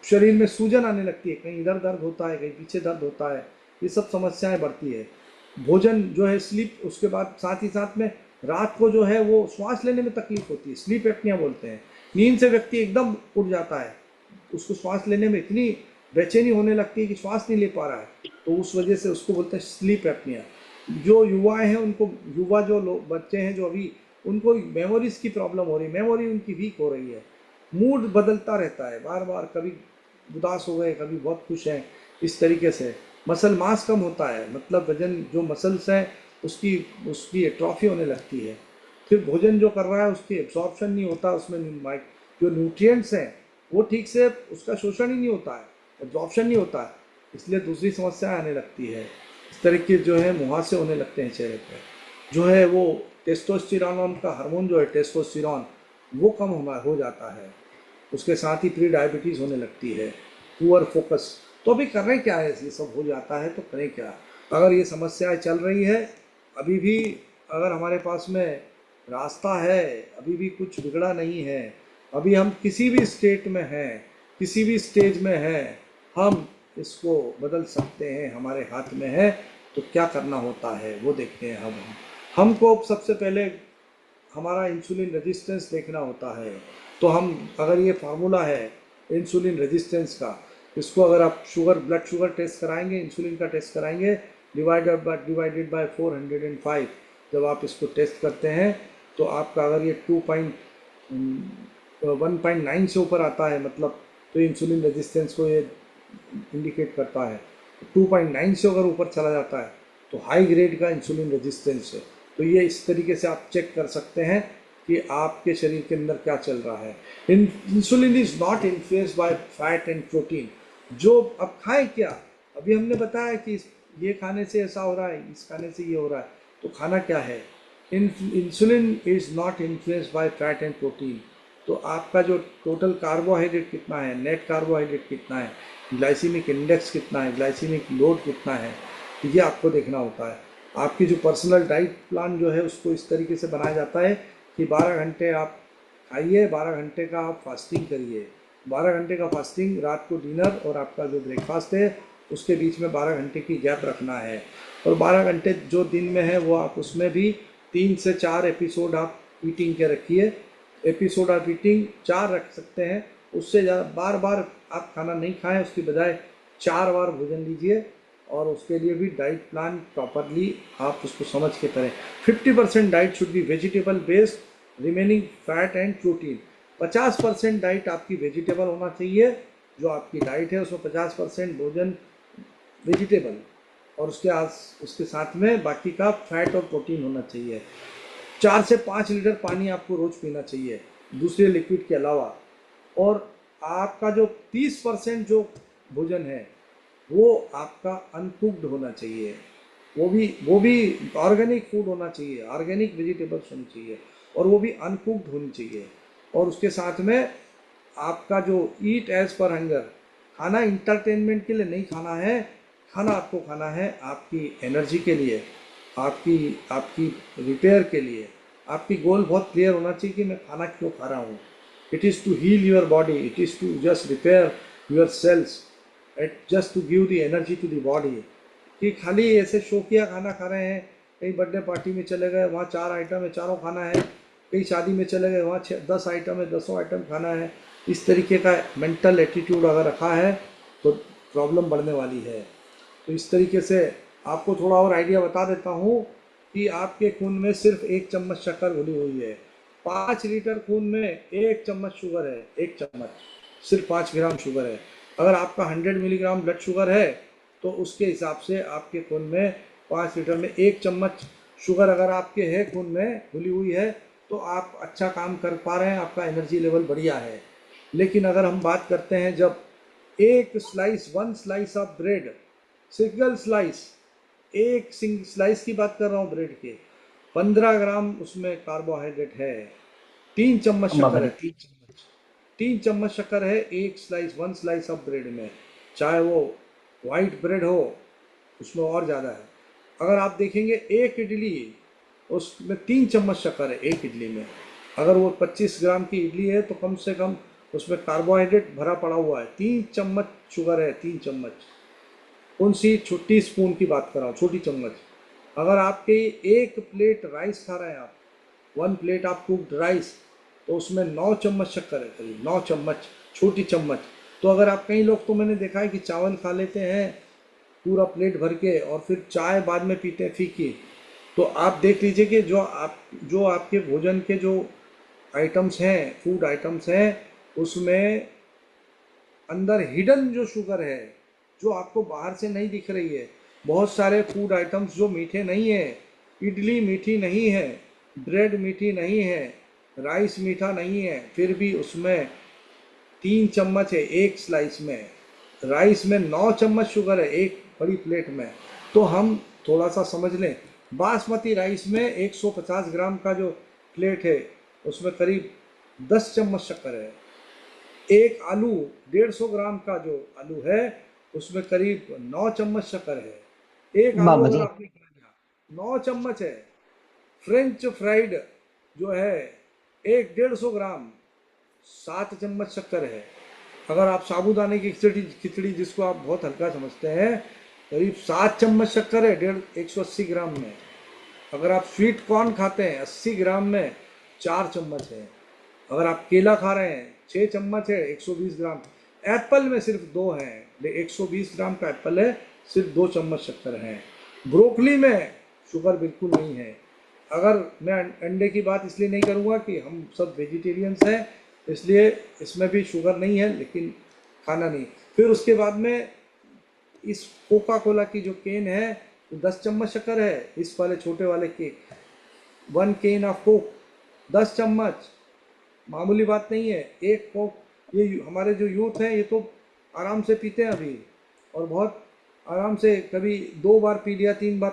शरीर में सूजन आने लगती है, कहीं इधर दर्द होता है, कहीं पीछे दर्द होता है, ये सब समस्याएं बढ़ती है। भोजन जो है स्लीप, उसके बाद साथ ही साथ में रात को जो है वो श्वास लेने में तकलीफ होती है, स्लीप एपनिया बोलते हैं, नींद से व्यक्ति एकदम उठ जाता है, उसको श्वास लेने में इतनी बेचैनी होने लगती है कि श्वास नहीं ले पा रहा है, तो उस वजह से उसको बोलते हैं स्लीप एपनिया। जो युवाएं हैं उनको, युवा जो लोग बच्चे हैं जो अभी, उनको मेमोरीज की प्रॉब्लम हो रही है, मेमोरी उनकी वीक हो रही है, मूड बदलता रहता है बार बार, कभी उदास हो गए, कभी बहुत खुश हैं, इस तरीके से मसल मास कम होता है, मतलब वजन जो मसल्स हैं उसकी उसकी एट्रॉफी होने लगती है, फिर भोजन जो कर रहा है उसकी एब्जॉर्प्शन नहीं होता, उसमें जो न्यूट्रिएंट्स हैं वो ठीक से उसका शोषण ही नहीं होता है, एब्जॉर्प्शन नहीं होता है, इसलिए दूसरी समस्या आने लगती है। इस तरीके जो है मुहासे होने लगते हैं चेहरे पर, जो है वो टेस्टोस्टेरोन का हार्मोन जो है टेस्टोस्टेरोन, वो कम हो जाता है। उसके साथ ही प्री डायबिटीज़ होने लगती है, पुअर फोकस। तो अभी करें क्या है, ये सब हो जाता है तो करें क्या? अगर ये समस्याएं चल रही है अभी भी, अगर हमारे पास में रास्ता है, अभी भी कुछ बिगड़ा नहीं है, अभी हम किसी भी स्टेट में हैं, किसी भी स्टेज में हैं, हम इसको बदल सकते हैं, हमारे हाथ में है। तो क्या करना होता है वो देखते हैं हम। हमको सबसे पहले हमारा इंसुलिन रेजिस्टेंस देखना होता है। तो हम, अगर ये फार्मूला है इंसुलिन रेजिस्टेंस का, इसको अगर आप शुगर, ब्लड शुगर टेस्ट कराएंगे, इंसुलिन का टेस्ट कराएंगे, डिवाइडेड बाय 405, जब आप इसको टेस्ट करते हैं तो आपका अगर ये 1.9 से ऊपर आता है, मतलब तो इंसुलिन रेजिस्टेंस को ये इंडिकेट करता है। 2.9 से अगर ऊपर चला जाता है तो हाई ग्रेड का इंसुलिन रेजिस्टेंस है। तो ये इस तरीके से आप चेक कर सकते हैं कि आपके शरीर के अंदर क्या चल रहा है। Insulin is not influenced by fat and protein. जो अब खाएं क्या, अभी हमने बताया कि ये खाने से ऐसा हो रहा है, इस खाने से ये हो रहा है, तो खाना क्या है? Insulin is not influenced by fat and protein. तो आपका जो टोटल कार्बोहाइड्रेट कितना है, नेट कार्बोहाइड्रेट कितना है, ग्लाइसीमिक इंडेक्स कितना है, ग्लाइसीमिक लोड कितना है, ये आपको देखना होता है। आपकी जो पर्सनल डाइट प्लान जो है उसको इस तरीके से बनाया जाता है कि 12 घंटे आप खाइए, 12 घंटे का आप फास्टिंग करिए। 12 घंटे का फास्टिंग, रात को डिनर और आपका जो ब्रेकफास्ट है उसके बीच में 12 घंटे की गैप रखना है। और 12 घंटे जो दिन में है वो आप उसमें भी 3 से 4 एपिसोड आप ईटिंग के रखिए। एपिसोड आप ईटिंग 4 रख सकते हैं, उससे ज़्यादा बार बार आप खाना नहीं खाएं, उसकी बजाय 4 बार भोजन लीजिए। और उसके लिए भी डाइट प्लान प्रॉपरली आप उसको समझ के करें। 50% diet should be vegetable based, remaining fat and protein. 50% diet आपकी वेजिटेबल होना चाहिए। जो आपकी डाइट है उसमें 50% भोजन वेजिटेबल, और उसके साथ में बाकी का फैट और प्रोटीन होना चाहिए। 4 से 5 लीटर पानी आपको रोज पीना चाहिए, दूसरे लिक्विड के अलावा। और आपका जो 30% जो भोजन है वो आपका अनकुक्ड होना चाहिए। वो भी ऑर्गेनिक फूड होना चाहिए, ऑर्गेनिक वेजिटेबल्स होनी चाहिए, और वो भी अनकुक्ड होनी चाहिए। और उसके साथ में आपका जो ईट एज पर हंगर, खाना इंटरटेनमेंट के लिए नहीं खाना है, खाना आपको खाना है आपकी एनर्जी के लिए, आपकी आपकी रिपेयर के लिए। आपकी गोल बहुत क्लियर होना चाहिए कि मैं खाना क्यों खा रहा हूँ। It is to heal your body, it is to just repair your cells, at just to give the energy to the body. कि खाली ऐसे शौकिया खाना खा रहे हैं, कहीं बर्थडे पार्टी में चले गए वहाँ 4 आइटम है, चारों खाना है, कहीं शादी में चले गए वहाँ 10 आइटम है, 10 आइटम खाना है, इस तरीके का मेंटल एटीट्यूड अगर रखा है तो प्रॉब्लम बढ़ने वाली है। तो इस तरीके से आपको थोड़ा और आइडिया बता देता हूँ कि आपके खून में सिर्फ 1 चम्मच शक्कर घुली हुई है। 5 लीटर खून में 1 चम्मच शुगर है, 1 चम्मच, सिर्फ 5 ग्राम शुगर है। अगर आपका 100 मिलीग्राम ब्लड शुगर है तो उसके हिसाब से आपके खून में 5 लीटर में 1 चम्मच शुगर अगर आपके है खून में घुली हुई है तो आप अच्छा काम कर पा रहे हैं, आपका एनर्जी लेवल बढ़िया है। लेकिन अगर हम बात करते हैं जब एक slice, 1 slice of bread, single slice, एक स्लाइस की बात कर रहा हूँ ब्रेड के, 15 ग्राम उसमें कार्बोहाइड्रेट है। 3 चम्मच अम्मा शक्कर है, बड़ी। 3 चम्मच, 3 चम्मच शक्कर है एक स्लाइस, 1 स्लाइस ऑफ ब्रेड में। चाहे वो वाइट ब्रेड हो उसमें और ज़्यादा है। अगर आप देखेंगे एक इडली, उसमें 3 चम्मच शक्कर है एक इडली में। अगर वो 25 ग्राम की इडली है तो कम से कम उसमें कार्बोहाइड्रेट भरा पड़ा हुआ है, 3 चम्मच शुगर है, 3 चम्मच। कौन सी छोटी स्पून की बात कर रहा हूँ, छोटी चम्मच। अगर आपके एक प्लेट राइस खा रहे हैं आप, 1 प्लेट आप कुक्ड राइस, तो उसमें 9 चम्मच शक्कर है, करीब 9 चम्मच, छोटी चम्मच। तो अगर आप, कई लोग तो मैंने देखा है कि चावल खा लेते हैं पूरा प्लेट भर के और फिर चाय बाद में पीते हैं फीकी। तो आप देख लीजिए कि जो आपके भोजन के जो आइटम्स हैं, फूड आइटम्स हैं, उसमें अंदर हिडन जो शुगर है, जो आपको बाहर से नहीं दिख रही है। बहुत सारे फूड आइटम्स जो मीठे नहीं है, इडली मीठी नहीं है, ब्रेड मीठी नहीं है, राइस मीठा नहीं है, फिर भी उसमें 3 चम्मच है एक स्लाइस में। राइस में 9 चम्मच शुगर है एक बड़ी प्लेट में। तो हम थोड़ा सा समझ लें, बासमती राइस में 150 ग्राम का जो प्लेट है उसमें करीब 10 चम्मच शक्कर है। एक आलू 150 ग्राम का जो आलू है उसमें करीब 9 चम्मच शक्कर है। एक आलू बाबा अगर जी। आपने खा लिया 9 चम्मच है। फ्रेंच फ्राइड जो है एक 150 ग्राम 7 चम्मच शक्कर है। अगर आप साबूदाने की खिचड़ी खिचड़ी जिसको आप बहुत हल्का समझते हैं करीब 7 चम्मच शक्कर है 180 ग्राम में। अगर आप स्वीट कॉर्न खाते हैं 80 ग्राम में 4 चम्मच है। अगर आप केला खा रहे हैं 6 चम्मच है 120 ग्राम। एप्पल में सिर्फ 2 हैं, 120 ग्राम का एप्पल है, सिर्फ 2 चम्मच शक्कर है। ब्रोकली में शुगर बिल्कुल नहीं है। अगर मैं अंडे की बात इसलिए नहीं करूँगा कि हम सब वेजिटेरियंस हैं, इसलिए इसमें भी शुगर नहीं है, लेकिन खाना नहीं। फिर उसके बाद में इस कोका कोला की जो केन है 10 चम्मच शक्कर है। इस वाले छोटे वाले केक 1 केन ऑफ कोक 10 चम्मच, मामूली बात नहीं है। एक कोक ये हमारे जो यूथ हैं ये तो आराम से पीते हैं अभी, और बहुत आराम से, कभी 2 बार पी लिया 3 बार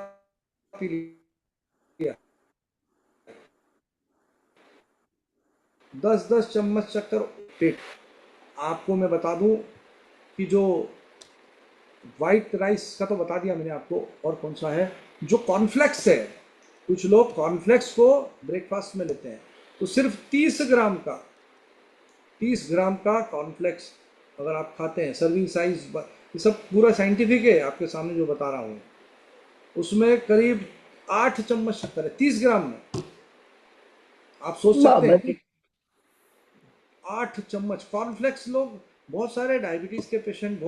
पी लिया। 10-10 चम्मच शक्कर पेट। आपको मैं बता दूं कि जो वाइट राइस का तो बता दिया मैंने आपको, और कौन सा है जो कॉर्नफ्लेक्स है, कुछ लोग कॉर्नफ्लेक्स को ब्रेकफास्ट में लेते हैं, तो सिर्फ 30 ग्राम का कॉर्नफ्लेक्स अगर आप खाते हैं, सर्विंग साइज, ये सब पूरा साइंटिफिक है आपके सामने जो बता रहा हूँ, उसमें करीब 8 चम्मच शक्कर है 30 ग्राम में। आप सोच सकते बाबा हैं जी। कि 8 चम्मच कॉर्नफ्लेक्स, लोग बहुत सारे डायबिटीज़ के पेशेंट,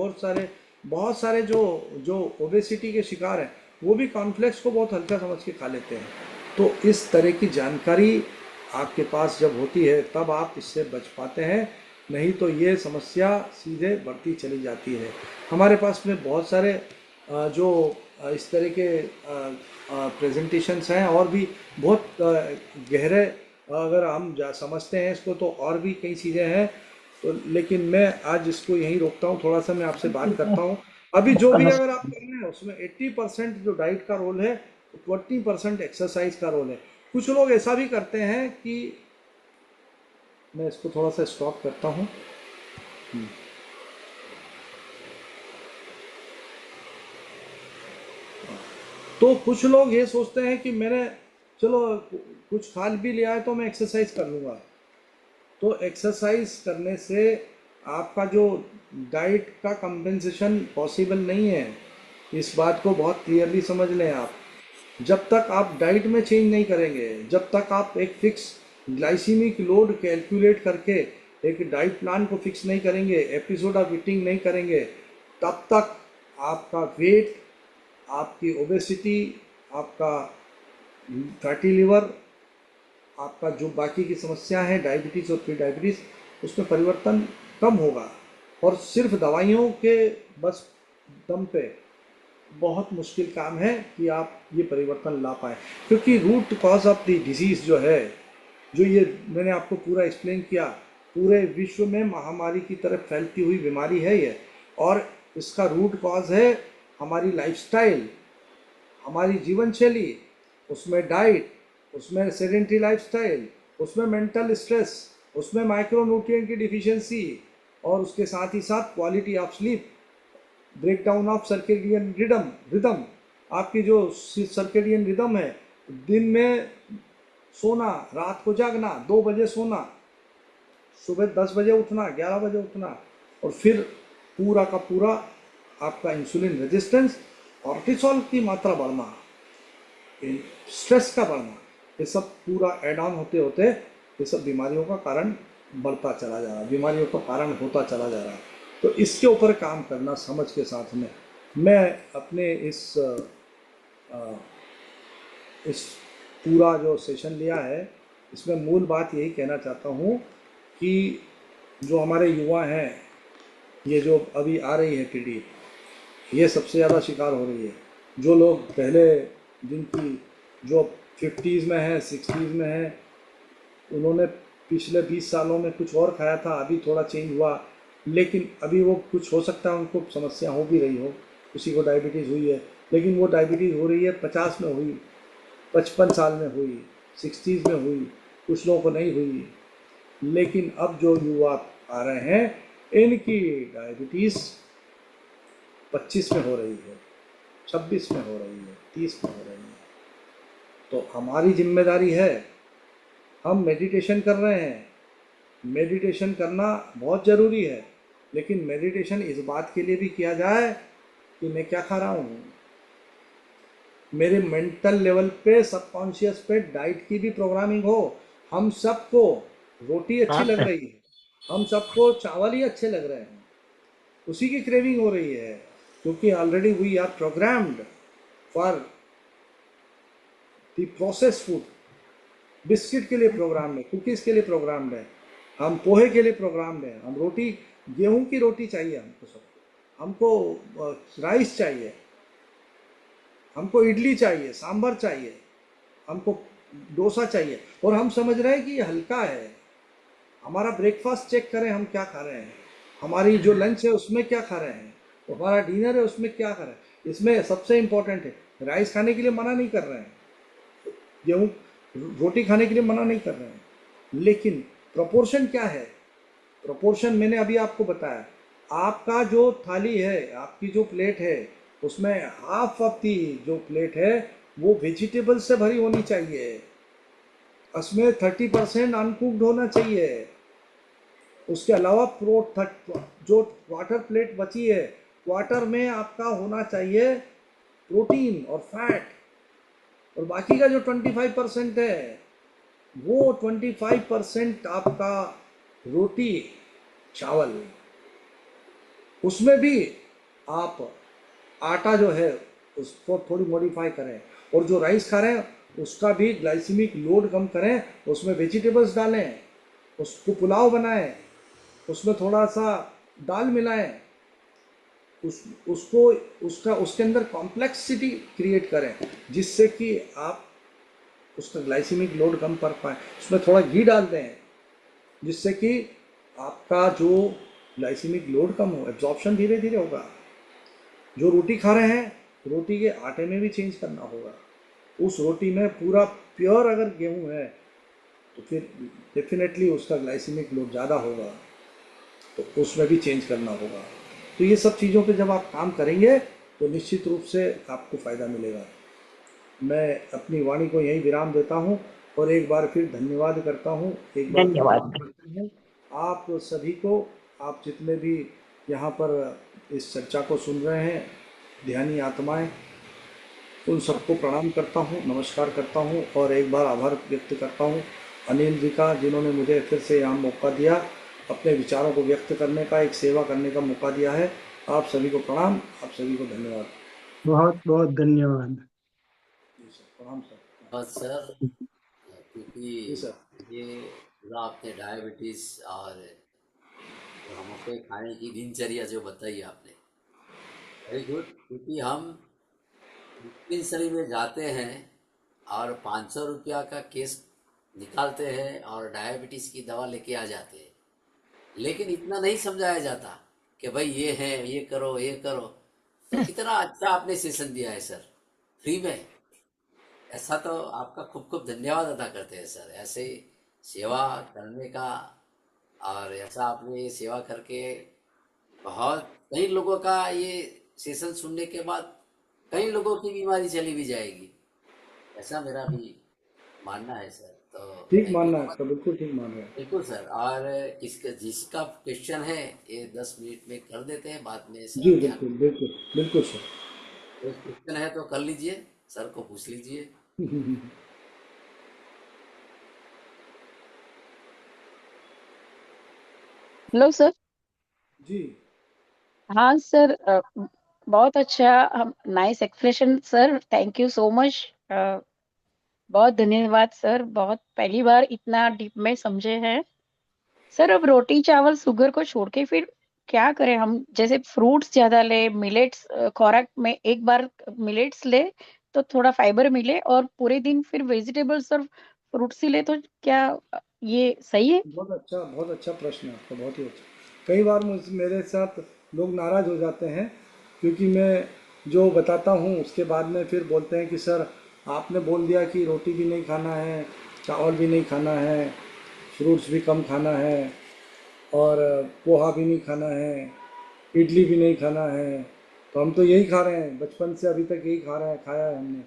बहुत सारे जो जो ओबेसिटी के शिकार हैं, वो भी कॉर्नफ्लेक्स को बहुत हल्का समझ के खा लेते हैं। तो इस तरह की जानकारी आपके पास जब होती है तब आप इससे बच पाते हैं, नहीं तो ये समस्या सीधे बढ़ती चली जाती है। हमारे पास में बहुत सारे जो इस तरह के प्रेजेंटेशंस हैं, और भी बहुत गहरे, अगर हम समझते हैं इसको तो और भी कई चीज़ें हैं। तो लेकिन मैं आज इसको यहीं रोकता हूँ, थोड़ा सा मैं आपसे बात करता हूँ। अभी जो भी अगर आप नमस्कार। कर रहे हैं उसमें 80% जो डाइट का रोल है, 20% एक्सरसाइज का रोल है। कुछ लोग ऐसा भी करते हैं कि, मैं इसको थोड़ा सा स्टॉप करता हूँ। तो कुछ लोग ये सोचते हैं कि मैंने, चलो कुछ खा भी लिया है तो मैं एक्सरसाइज कर लूँगा। तो एक्सरसाइज करने से आपका जो डाइट का कंपेंसेशन पॉसिबल नहीं है, इस बात को बहुत क्लियरली समझ लें आप। जब तक आप डाइट में चेंज नहीं करेंगे, जब तक आप एक फिक्स ग्लाइसीमिक लोड कैलकुलेट करके एक डाइट प्लान को फिक्स नहीं करेंगे, एपिसोड ऑफ ईटिंग नहीं करेंगे, तब तक आपका वेट, आपकी ओबेसिटी, आपका फैटी लिवर, आपका जो बाकी की समस्या है डायबिटीज़ और प्री डायबिटीज़, उसमें परिवर्तन कम होगा। और सिर्फ दवाइयों के बस दम पे बहुत मुश्किल काम है कि आप ये परिवर्तन ला पाएँ, क्योंकि root cause of the disease जो है, जो ये मैंने आपको पूरा एक्सप्लेन किया, पूरे विश्व में महामारी की तरफ फैलती हुई बीमारी है ये। और इसका रूट कॉज है हमारी लाइफस्टाइल, हमारी जीवन शैली, उसमें डाइट, उसमें सेडेंट्री लाइफस्टाइल, उसमें मेंटल स्ट्रेस, उसमें माइक्रोन्यूट्रिएंट की डिफिशियंसी, और उसके साथ ही साथ quality of sleep, breakdown of circadian rhythm. आपकी जो सर्केडियन रिदम है, दिन में सोना, रात को जागना, 2 बजे सोना, सुबह 10 बजे उठना, 11 बजे उठना, और फिर पूरा का पूरा आपका इंसुलिन रेजिस्टेंस, कॉर्टिसोल की मात्रा बढ़ना, स्ट्रेस का बढ़ना, ये सब पूरा एड ऑन होते होते ये सब बीमारियों का कारण बढ़ता चला जा रहा है, बीमारियों का कारण होता चला जा रहा है। तो इसके ऊपर काम करना समझ के साथ में, मैं अपने इस पूरा जो सेशन लिया है, इसमें मूल बात यही कहना चाहता हूँ कि जो हमारे युवा हैं, ये जो अभी आ रही है पीढ़ी, ये सबसे ज़्यादा शिकार हो रही है। जो लोग पहले, जिनकी जो 50s में है, 60s में है, उन्होंने पिछले 20 सालों में कुछ और खाया था, अभी थोड़ा चेंज हुआ, लेकिन अभी वो कुछ हो सकता है उनको समस्या हो भी रही हो, किसी को डायबिटीज़ हुई है, लेकिन वो डायबिटीज़ हो रही है 50 में हुई, 55 साल में हुई, 60s में हुई, कुछ लोगों को नहीं हुई। लेकिन अब जो युवा आ रहे हैं इनकी डायबिटीज़ 25 में हो रही है, 26 में हो रही है, 30 में हो रही है। तो हमारी जिम्मेदारी है, हम मेडिटेशन कर रहे हैं, मेडिटेशन करना बहुत ज़रूरी है, लेकिन मेडिटेशन इस बात के लिए भी किया जाए कि मैं क्या खा रहा हूँ, मेरे मेंटल लेवल पे, सबकॉन्शियस पे डाइट की भी प्रोग्रामिंग हो। हम सबको रोटी अच्छी लग रही है, हम सबको चावल ही अच्छे लग रहे हैं, उसी की क्रेविंग हो रही है, क्योंकि already we are programmed for the process food. Biscuit के लिए प्रोग्राम्ड है, कुकीज़ के लिए प्रोग्राम्ड है, हम पोहे के लिए प्रोग्राम्ड है, हम रोटी, गेहूं की रोटी चाहिए हमको, सबको हमको राइस चाहिए, हमको इडली चाहिए, सांभर चाहिए, हमको डोसा चाहिए, और हम समझ रहे हैं कि ये हल्का है। हमारा ब्रेकफास्ट चेक करें हम क्या खा रहे हैं, हमारी जो लंच है उसमें क्या खा रहे हैं, हमारा डिनर है उसमें क्या खा रहे हैं। इसमें सबसे इम्पोर्टेंट है, राइस खाने के लिए मना नहीं कर रहे हैं, गेहूँ रोटी खाने के लिए मना नहीं कर रहे हैं, लेकिन प्रोपोर्शन क्या है। प्रोपोर्शन मैंने अभी आपको बताया, आपका जो थाली है, आपकी जो प्लेट है, उसमें हाफ ऑफ दी जो प्लेट है वो वेजिटेबल से भरी होनी चाहिए, उसमें 30% अनकुक्ड होना चाहिए। उसके अलावा जो क्वार्टर प्लेट बची है, क्वार्टर में आपका होना चाहिए प्रोटीन और फैट, और बाकी का जो 25% है वो 25% आपका रोटी चावल, उसमें भी आप आटा जो है उसको थोड़ी मॉडिफाई करें, और जो राइस खा रहे हैं उसका भी ग्लाइसीमिक लोड कम करें, उसमें वेजिटेबल्स डालें, उसको पुलाव बनाएं, उसमें थोड़ा सा दाल मिलाएं, उसको उसका उसके अंदर कॉम्प्लेक्सिटी क्रिएट करें, जिससे कि आप उसका ग्लाइसीमिक लोड कम कर पाएँ। उसमें थोड़ा घी डाल दें, जिससे कि आपका जो ग्लाइसीमिक लोड कम हो, एब्जॉर्प्शन धीरे धीरे होगा। जो रोटी खा रहे हैं, रोटी के आटे में भी चेंज करना होगा। उस रोटी में पूरा प्योर अगर गेहूं है तो फिर डेफिनेटली उसका ग्लाइसीमिक लोड ज़्यादा होगा, तो उसमें भी चेंज करना होगा। तो ये सब चीज़ों पे जब आप काम करेंगे तो निश्चित रूप से आपको फ़ायदा मिलेगा। मैं अपनी वाणी को यहीं विराम देता हूँ, और एक बार फिर धन्यवाद करता हूँ, एक बार फिर धन्यवाद। प्रणाम करता हूँ आप सभी को। आप जितने भी यहाँ पर इस चर्चा को सुन रहे हैं, ध्यानी आत्माएं, उन सबको प्रणाम करता हूँ, नमस्कार करता हूँ, और एक बार आभार व्यक्त करता हूँ अनिल जी का, जिन्होंने मुझे फिर से यहाँ मौका दिया, अपने विचारों को व्यक्त करने का, एक सेवा करने का मौका दिया है। आप सभी को प्रणाम, आप सभी को धन्यवाद। बहुत बहुत धन्यवाद। जी सर, प्रणाम सर। बस सर, क्योंकि जी सर। ये पूरा आपने डायबिटीज और जो हमको खाने की दिनचर्या जो बताई आपने, वेरी गुड। क्योंकि हम डिस्पेंसरी में जाते हैं और 500 रुपया का केस निकालते हैं और डायबिटीज की दवा लेके आ जाते हैं, लेकिन इतना नहीं समझाया जाता कि भाई ये है, ये करो, ये करो। तो कितना अच्छा आपने सेशन दिया है सर, फ्री में। ऐसा तो आपका खूब खूब धन्यवाद अदा करते हैं सर, ऐसे सेवा करने का। और ऐसा आपने ये सेवा करके बहुत, कई लोगों का ये सेशन सुनने के बाद कई लोगों की बीमारी चली भी जाएगी, ऐसा मेरा भी मानना है सर। तो ठीक थैंक यू मानना सो है मच। आपका, बिल्कुल ठीक मान रहे हैं। बिल्कुल सर। और इसका जिसका क्वेश्चन है ये 10 मिनट में कर देते हैं, बाद में जी सर ध्यान। बिल्कुल बिल्कुल बिल्कुल सर। कोई क्वेश्चन है तो कर लीजिए, सर को पूछ लीजिए। Hello sir. जी हाँ सर, बहुत अच्छा, हम nice explanation sir, thank you so much. बहुत धन्यवाद सर, बहुत पहली बार इतना डीप में समझे हैं सर। अब रोटी चावल शुगर को छोड़ के फिर क्या करें हम? जैसे फ्रूट्स ज्यादा ले, मिलेट्स खुराक में एक बार मिलेट्स ले तो थोड़ा फाइबर मिले, और पूरे दिन फिर वेजिटेबल्स और फ्रूट्स ही ले तो क्या ये सही है? बहुत अच्छा प्रश्न है आपका, बहुत ही अच्छा। कई बार मेरे साथ लोग नाराज़ हो जाते हैं, क्योंकि मैं जो बताता हूँ उसके बाद में फिर बोलते हैं कि सर आपने बोल दिया कि रोटी भी नहीं खाना है, चावल भी नहीं खाना है, फ्रूट्स भी कम खाना है, और पोहा भी नहीं खाना है, इडली भी नहीं खाना है। तो हम तो यही खा रहे हैं, बचपन से अभी तक यही खा रहे हैं, खाया है हमने।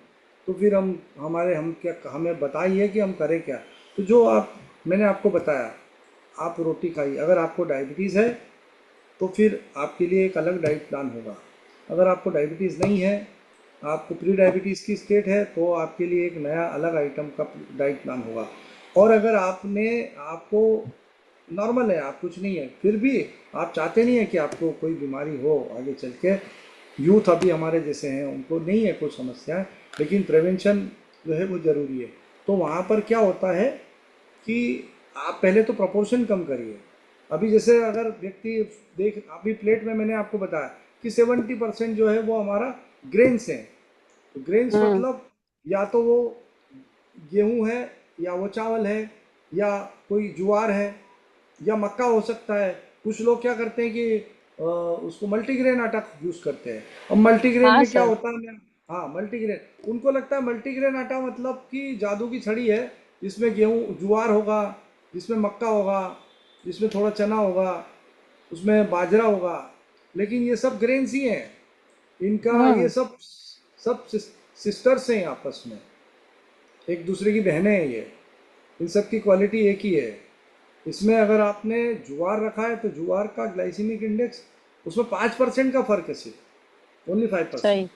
तो फिर हम क्या, हमें बताइए कि हम करें क्या। तो जो आप, मैंने आपको बताया, आप रोटी खाइए। अगर आपको डायबिटीज़ है तो फिर आपके लिए एक अलग डाइट प्लान होगा। अगर आपको डायबिटीज़ नहीं है, आपको प्री डायबिटीज़ की स्टेट है, तो आपके लिए एक नया अलग आइटम का डाइट प्लान होगा। और अगर आपको नॉर्मल है, आप कुछ नहीं है, फिर भी आप चाहते नहीं है कि आपको कोई बीमारी हो आगे चल के, यूथ अभी हमारे जैसे हैं, उनको नहीं है कोई समस्या, लेकिन प्रिवेंशन जो है वो ज़रूरी है। तो वहाँ पर क्या होता है कि आप पहले तो प्रोपोर्शन कम करिए। अभी जैसे अगर व्यक्ति देख, अभी प्लेट में मैंने आपको बताया कि 70% जो है वो हमारा ग्रेन्स है। तो ग्रेन्स हम्म। मतलब या तो वो गेहूं है, या वो चावल है, या कोई ज्वार है, या मक्का हो सकता है। कुछ लोग क्या करते हैं कि उसको मल्टीग्रेन आटा यूज़ करते हैं। अब मल्टीग्रेन हाँ में क्या सर। होता है, हाँ मल्टीग्रेन, उनको लगता है मल्टीग्रेन आटा मतलब कि जादू की छड़ी है, जिसमें गेहूं ज्वार होगा, जिसमें मक्का होगा, जिसमें थोड़ा चना होगा, उसमें बाजरा होगा। लेकिन ये सब ग्रेन्स ही हैं। इनका ये हम्म। सब सब सिस्टर्स हैं आपस में, एक दूसरे की बहनें हैं ये। इन सब की क्वालिटी एक ही है। इसमें अगर आपने ज्वार रखा है तो ज्वार का ग्लाइसीमिक इंडेक्स, उसमें 5% का फर्क है, सिर्फ ओनली 5%। सही।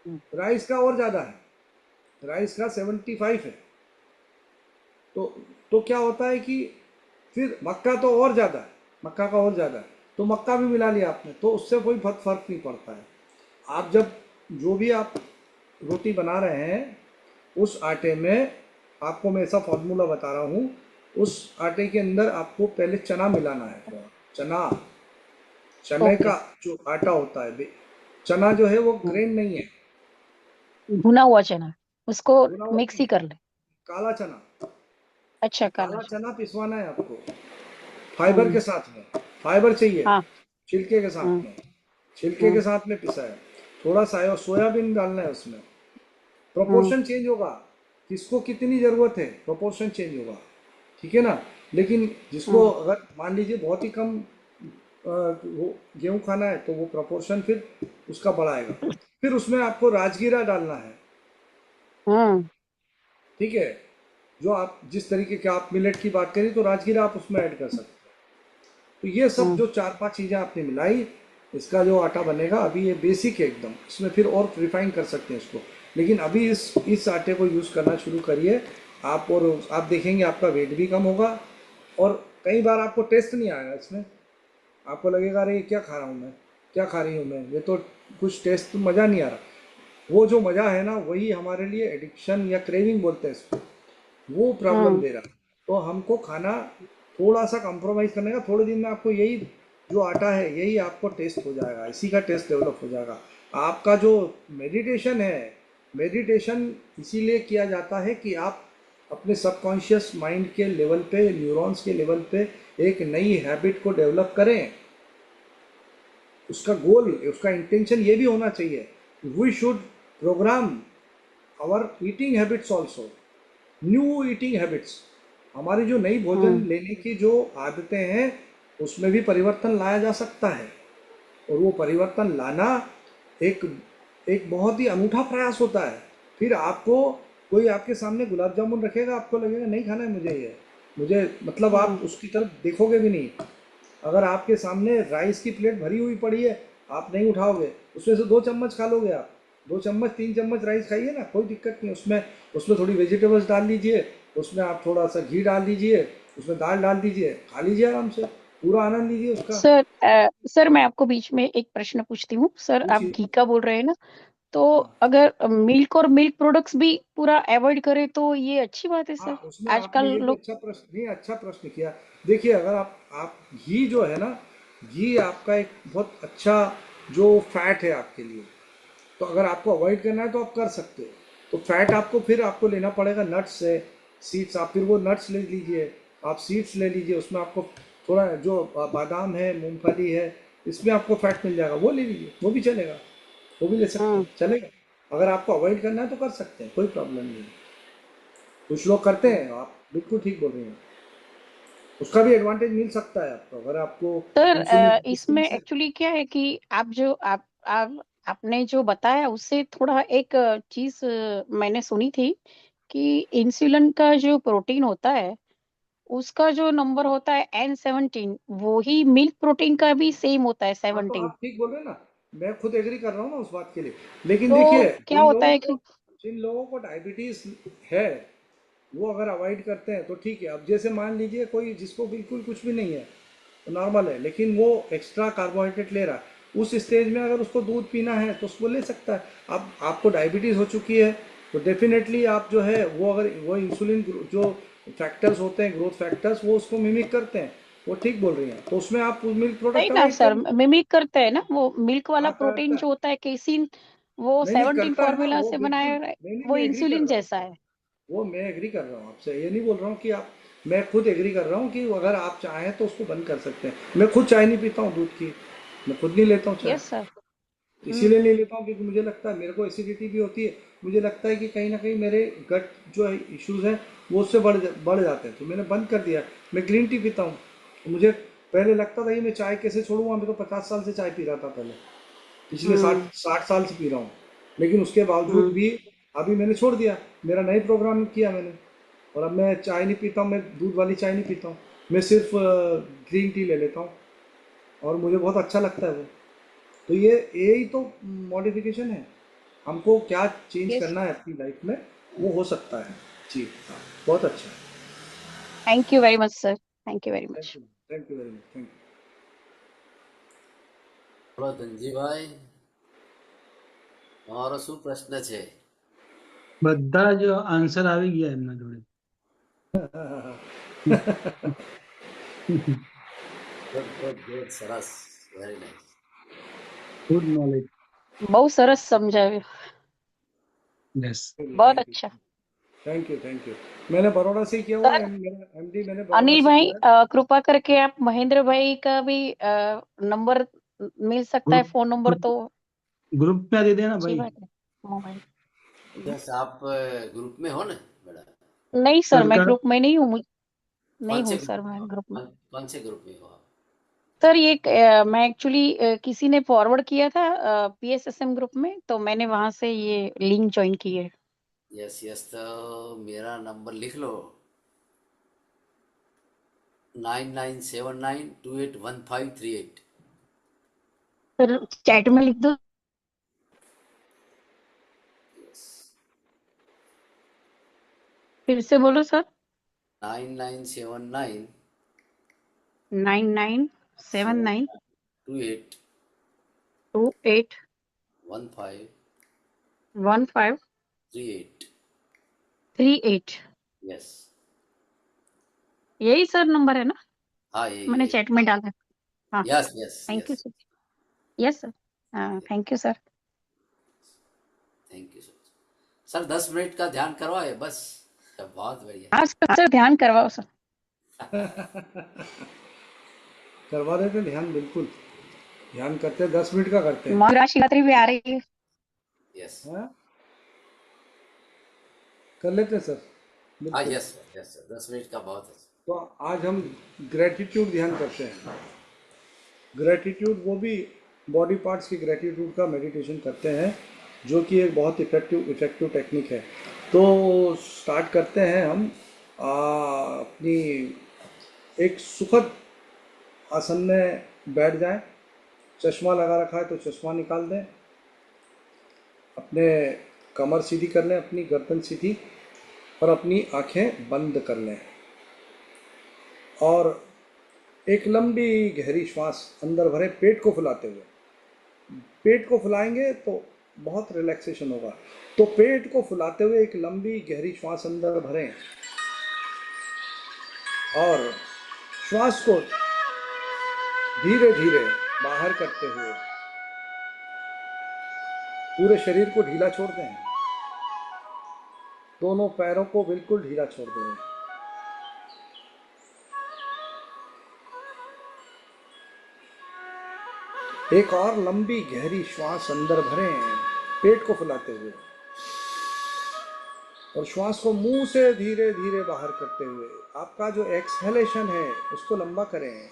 हम्म। राइस का और ज़्यादा है, राइस का 75 है। तो तो क्या होता है कि फिर मक्का तो और ज़्यादा है, मक्का का और ज़्यादा है। तो मक्का भी मिला लिया आपने, तो उससे कोई फर्क नहीं पड़ता है। आप जब जो भी आप रोटी बना रहे हैं, उस आटे में, आपको मैं ऐसा फॉर्मूला बता रहा हूँ, उस आटे के अंदर आपको पहले चना मिलाना है थोड़ा। चना, चने ओके। का जो आटा होता है चना जो है वो हम्म। ग्रेन नहीं है, भुना हुआ चना, उसको भुना हुआ मिक्स नहीं ही है, कर ले। काला चना। अच्छा, काला काला चना। चना पिसवाना है आपको, फाइबर हम्म। के साथ में। फाइबर चाहिए, हाँ। छिलके के साथ हम्म। में, छिलके के हम्म। साथ में पिसा है। थोड़ा सा सोयाबीन डालना है उसमें। हम्म। प्रोपोर्शन चेंज होगा, किसको कितनी ज़रूरत है, प्रोपोर्शन चेंज होगा, ठीक है ना। लेकिन जिसको हम्म। अगर मान लीजिए बहुत ही कम वो गेहूँ खाना है, तो वो प्रोपोर्शन फिर उसका बढ़ाएगा। फिर उसमें आपको राजगीरा डालना है, हम्म। ठीक है। जो आप जिस तरीके के आप मिलेट की बात करें, तो राजगीरा आप उसमें ऐड कर सकते हैं। तो ये सब हम्म। जो 4-5 चीज़ें आपने मिलाई, इसका जो आटा बनेगा, अभी ये बेसिक है एकदम। इसमें फिर और रिफाइन कर सकते हैं इसको, लेकिन अभी इस आटे को यूज़ करना शुरू करिए आप, और आप देखेंगे आपका वेट भी कम होगा। और कई बार आपको टेस्ट नहीं आएगा इसमें, आपको लगेगा अरे ये क्या खा रहा हूँ मैं, क्या खा रही हूँ मैं, ये तो कुछ टेस्ट, तो मज़ा नहीं आ रहा। वो जो मज़ा है ना, वही हमारे लिए एडिक्शन या क्रेविंग बोलते हैं इसको, वो प्रॉब्लम हम्म। दे रहा है। तो हमको खाना थोड़ा सा कंप्रोमाइज़ करने का। थोड़े दिन में आपको यही जो आटा है, यही आपको टेस्ट हो जाएगा, इसी का टेस्ट डेवलप हो जाएगा। आपका जो मेडिटेशन है, मेडिटेशन इसीलिए किया जाता है कि आप अपने सबकॉन्शियस माइंड के लेवल पे, न्यूरॉन्स के लेवल पे एक नई हैबिट को डेवलप करें। उसका गोल, उसका इंटेंशन ये भी होना चाहिए, we should program our eating habits also, new eating habits. हमारी जो नई भोजन हम्म। लेने की जो आदतें हैं, उसमें भी परिवर्तन लाया जा सकता है। और वो परिवर्तन लाना एक एक बहुत ही अनूठा प्रयास होता है। फिर आपको कोई आपके सामने गुलाब जामुन रखेगा, आपको लगेगा नहीं खाना है मुझे, ये मुझे मतलब आप हम्म। उसकी तरफ देखोगे भी नहीं। अगर आपके सामने राइस की प्लेट भरी हुई पड़ी है, आप नहीं उठाओगे, उसमें से 2 चम्मच खा लोगे आप। 2 चम्मच 3 चम्मच राइस खाइए ना, कोई दिक्कत नहीं। उसमें उसमें थोड़ी वेजिटेबल्स डाल लीजिए, उसमें आप थोड़ा सा घी डाल दीजिए, उसमें दाल डाल दीजिए, खा लीजिए आराम से, पूरा आनंद लीजिए उसका। सर, सर मैं आपको बीच में एक प्रश्न पूछती हूँ। सर, आप पूछिए। घी का बोल रहे हैं ना, तो हाँ अगर मिल्क और मिल्क प्रोडक्ट्स भी पूरा अवॉइड करें तो ये अच्छी बात है हाँ, सर। उसमें आपने आजकल ये भी लोग। अच्छा प्रश्न, नहीं अच्छा प्रश्न किया। देखिए, अगर आप घी जो है ना, घी आपका एक बहुत अच्छा जो फैट है आपके लिए। तो अगर आपको अवॉइड करना है तो आप कर सकते हो। तो फैट आपको फिर आपको लेना पड़ेगा नट्स से, सीड्स। आप फिर वो नट्स ले लीजिए, आप सीड्स ले लीजिए, उसमें आपको थोड़ा जो बादाम है, मूंगफली है, इसमें आपको फैट मिल जाएगा, वो ले लीजिए, वो भी चलेगा, वो भी ले सकते हम्म। हैं, चलेगा। अगर आपको अवॉइड करना है तो कर सकते हैं, कोई प्रॉब्लम नहीं है। कुछ लोग करते हम्म। हैं, आप बिल्कुल ठीक बोल रही हैं। उसका भी एडवांटेज मिल सकता है आपको, अगर आपको सर इंसुलिन इसमें रेजिस्टेंस है। एक्चुअली क्या है कि आप आपने जो बताया उससे थोड़ा एक चीज मैंने सुनी थी कि इंसुलिन का जो प्रोटीन होता है उसका जो नंबर होता है N17, वो ही मिल्क प्रोटीन का भी सेम होता है हाँ तो 17। आप ठीक बोल रहे हैं ना, मैं खुद एग्री कर रहा हूँ ना उस बात के लिए। लेकिन तो देखिए, क्या होता है कि जिन लोगों को डायबिटीज है, वो अगर अवॉइड करते हैं तो ठीक है। अब जैसे मान लीजिए कोई जिसको बिल्कुल कुछ भी नहीं है, तो नॉर्मल है, लेकिन वो एक्स्ट्रा कार्बोहाइड्रेट ले रहा है, उस स्टेज में अगर उसको दूध पीना है तो उसको ले सकता है। अब आपको डायबिटीज़ हो चुकी है, तो डेफिनेटली आप जो है वो, अगर वो इंसुलिन जो फैक्टर्स होते हैं, ग्रोथ फैक्टर्स, वो उसको मिमिक करते हैं। वो ठीक बोल रही हैं, तो उसमें आप मिल्क नहीं प्रोडक्ट ना अवॉइड कर सर, लो। मिमिक करते हैं ना वो मिल्क वाला हाँ प्रोटीन करता जो है। होता है केसिन, वो नहीं नहीं 17 करता है ना फॉर्मूला वो, से बिल्कुल। बनाया नहीं नहीं, वो मैं एग्री कर इंसुलिन रहा हूँ। जैसा है। वो मैं एग्री कर रहा हूँ आपसे, ये नहीं बोल रहा हूँ कि आप, मैं खुद एग्री कर रहा हूँ कि अगर आप चाहें तो उसको बंद कर सकते हैं। मैं खुद चाय नहीं पीता हूँ दूध की, मैं खुद नहीं लेता हूँ चाय। Yes sir. इसीलिए नहीं लेता हूँ क्योंकि मुझे लगता है, मेरे को एसिडिटी भी होती है। मुझे लगता है कि कहीं ना कहीं मेरे गट जो है इश्यूज़ हैं, वो उससे बढ़ जाते हैं, तो मैंने बंद कर दिया। मैं ग्रीन टी पीता हूँ। मुझे पहले लगता था कि मैं चाय कैसे छोड़ूंगा, मैं तो 50 साल से चाय पी रहा था पहले, पिछले साठ हम्म। साठ साल से पी रहा हूँ। लेकिन उसके बावजूद हम्म। भी अभी मैंने छोड़ दिया, मेरा नए प्रोग्राम किया मैंने। और अब मैं चाय नहीं पीता हूँ, मैं दूध वाली चाय नहीं पीता हूँ, मैं सिर्फ ग्रीन टी ले लेता हूँ, और मुझे बहुत अच्छा लगता है वो। तो ये यही तो मॉडिफिकेशन है। हमको क्या चेंज यस। करना है अपनी लाइफ में, वो हो सकता है। जी हाँ, बहुत अच्छा है। Thank you very much sir, thank you very thank much. You, thank you very much, thank you. બોલો ધનજીભાઈ, તમારો શું પ્રશ્ન છે? બધા જ આન્સર આવી ગયા એમના જોડે. ગુડ ગુડ ગુડ, સરસ, વેરી નાઇસ. Good knowledge. बहुत सरस समझाया। यस. बहुत थैंक यू, अच्छा। Thank you, thank you. मैंने बड़ौदा से किया हुआ है, सर मेरा एमडी मैंने बड़ौदा अनिल से भाई, किया है। कृपा करके आप महेंद्र भाई का भी नंबर मिल सकता है, ग्रुप फोन नंबर तो ग्रुप में दे देना अच्छी भाई. बात है। मोबाइल। यस, आप ग्रुप में हो ना मैडम? नहीं सर, सर मैं का ग्रुप में नहीं हूँ, नहीं कौन से हूँ ग्रुप सर में मैं हो? ग्रुप में। कौन से ग्रुप में हो आप? सर ये मैं एक्चुअली किसी ने फॉरवर्ड किया था PSSM ग्रुप में, तो मैंने वहां से ये लिंक ज्वाइन की है। यस यस, तो मेरा नंबर लिख लो, 9979281538। सर चैट में लिख दो। यस, फिर से बोलो सर। 9979 9979 28 28 1538। 1538। यस, यही सर नंबर है ना? हाँ यही मैंने यही। चैट में डाला। हाँ। Yes yes thank yes. You sir. Yes sir. हाँ thank you sir. Thank you sir. Sir 10 minute का ध्यान करवाए बस, बहुत बढ़िया। हाँ सर, ध्यान करवाओ सर। करवा देते हैं ध्यान, बिल्कुल। ध्यान करते हैं, 10 मिनट का करते हैं। महाशिवरात्रि भी आ रही है। यस। हाँ, कर लेते हैं सर, हाँ बिल्कुल। यस सर, 10 मिनट का बहुत है। तो आज हम ग्रेटिट्यूड ध्यान करते हैं। ग्रेटिट्यूड, वो भी बॉडी पार्ट्स की ग्रेटिट्यूड का मेडिटेशन करते हैं, जो कि एक बहुत इफेक्टिव टेक्निक है। तो स्टार्ट करते हैं हम। अपनी एक सुखद आसन में बैठ जाएं। चश्मा लगा रखा है तो चश्मा निकाल दें। अपने कमर सीधी कर लें, अपनी गर्दन सीधी, और अपनी आंखें बंद कर लें। और एक लंबी गहरी श्वास अंदर भरें, पेट को फुलाते हुए। पेट को फुलाएंगे तो बहुत रिलैक्सेशन होगा। तो पेट को फुलाते हुए एक लंबी गहरी श्वास अंदर भरें, और श्वास को धीरे धीरे बाहर करते हुए पूरे शरीर को ढीला छोड़ दें। दोनों पैरों को बिल्कुल ढीला छोड़ दें। एक और लंबी गहरी श्वास अंदर भरें, पेट को फुलाते हुए, और श्वास को मुंह से धीरे धीरे बाहर करते हुए आपका जो एक्सहेलेशन है उसको लंबा करें।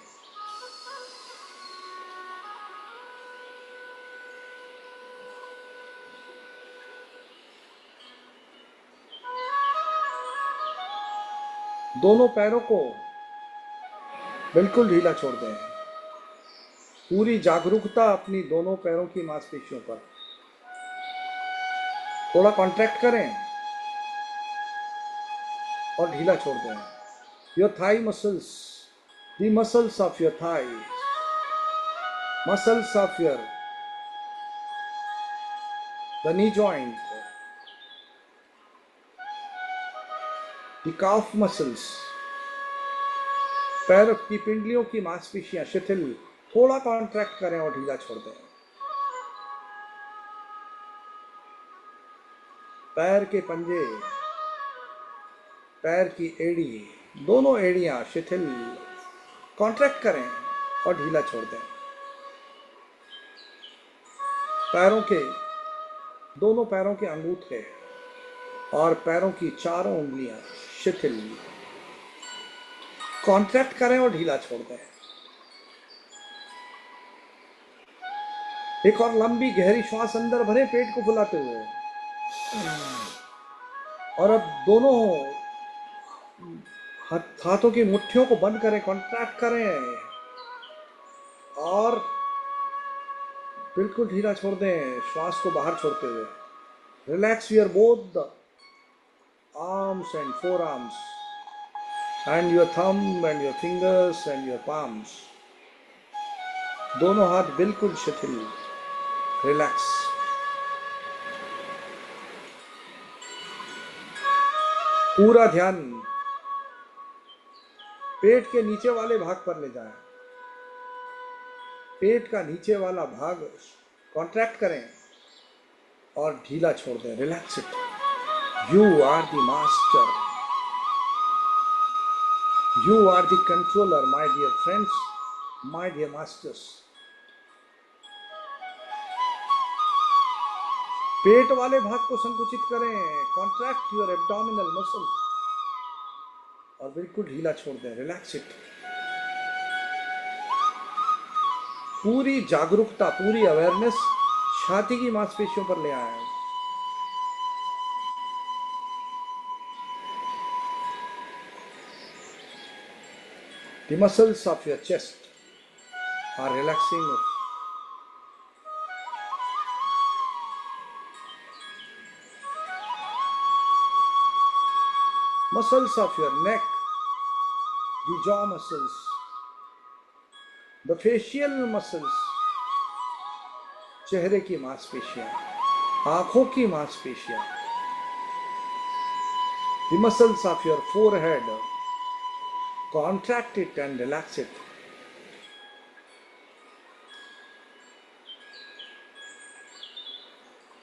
दोनों पैरों को बिल्कुल ढीला छोड़ दें। पूरी जागरूकता अपनी दोनों पैरों की मांसपेशियों पर। थोड़ा कॉन्ट्रैक्ट करें और ढीला छोड़ दें। Your thigh muscles, the muscles of your thigh, muscles of your the knee joint, the calf muscles, पैर की पिंडलियों की मांसपेशियां शिथिल, थोड़ा कॉन्ट्रैक्ट करें और ढीला छोड़ दें। पैर के पंजे, पैर की एड़ी, दोनों एड़ियां शिथिल, कॉन्ट्रैक्ट करें और ढीला छोड़ दें। पैरों के, दोनों पैरों के अंगूठे और पैरों की चारों उंगलियां शिथिल, कॉन्ट्रैक्ट करें और ढीला छोड़ दें। एक और लंबी गहरी श्वास अंदर भरें पेट को फुलाते हुए, और अब दोनों हाथों की मुट्ठियों को बंद करें, कॉन्ट्रैक्ट करें और बिल्कुल ढीला छोड़ दें श्वास को बाहर छोड़ते हुए। Relax your both the arms and four arms and your thumb and your fingers and your palms. दोनों हाथ बिल्कुल शिथिल, रिलैक्स। पूरा ध्यान पेट के नीचे वाले भाग पर ले जाएं। पेट का नीचे वाला भाग कॉन्ट्रैक्ट करें और ढीला छोड़ दें, relax it. You are the master, you are the controller my dear friends, my dear masters. पेट वाले भाग को संकुचित करें, कॉन्ट्रैक्ट योर एब्डोमिनल मसल और बिल्कुल ढीला छोड़ दें, रिलैक्स इट। पूरी जागरूकता, पूरी अवेयरनेस छाती की मांसपेशियों पर ले आए। The muscles of your chest are relaxing. Muscles of your neck, the jaw muscles, the facial muscles, चेहरे की मांसपेशियां, आंखों की मांसपेशियां, the muscles of your forehead, contract it and relax it.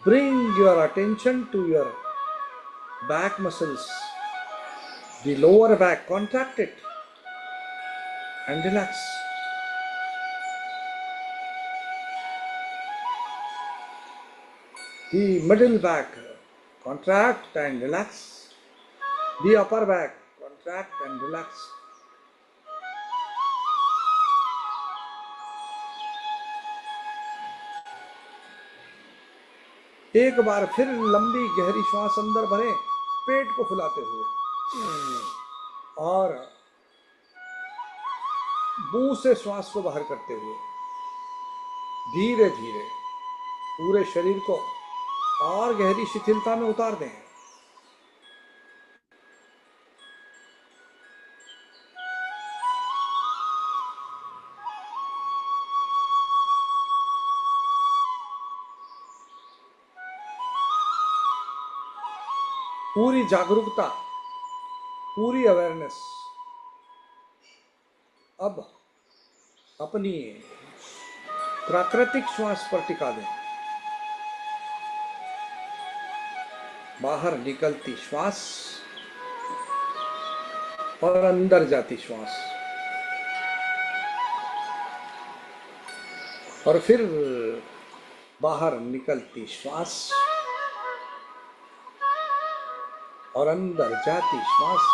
Bring your attention to your back muscles, the lower back, contract it and relax. The middle back, contract and relax. The upper back, contract and relax. एक बार फिर लंबी गहरी श्वास अंदर भरें पेट को फुलाते हुए, और मुंह से श्वास को बाहर करते हुए धीरे धीरे पूरे शरीर को और गहरी शिथिलता में उतार दें। पूरी जागरूकता, पूरी अवेयरनेस अब अपनी प्राकृतिक श्वास पर टिका दें। बाहर निकलती श्वास और अंदर जाती श्वास, और फिर बाहर निकलती श्वास और अंदर जाती श्वास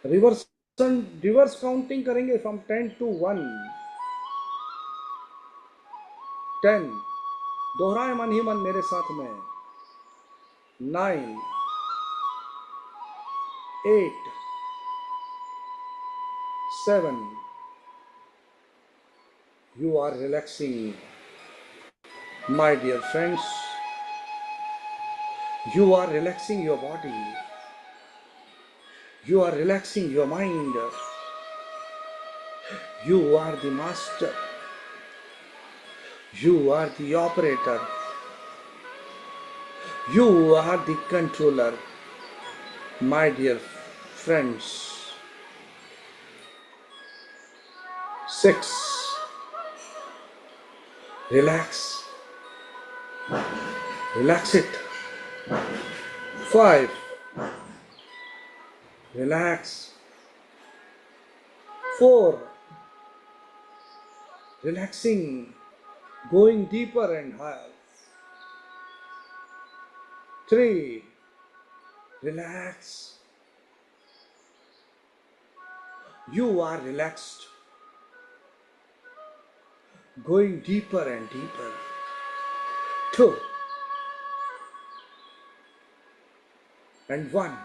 रिवर्स रिवर्स काउंटिंग करेंगे फ्रॉम 10 to 1. 10 दोहराए मन ही मन मेरे साथ में. 9 8 7 you are relaxing, my dear friends. You are relaxing your body. You are relaxing your mind. You are the master. You are the operator. You are the controller, my dear friends. 6 relax. Relax it. 5 relax. 4 relaxing, going deeper and higher. 3 relax. You are relaxed, going deeper and deeper. 2 and 1.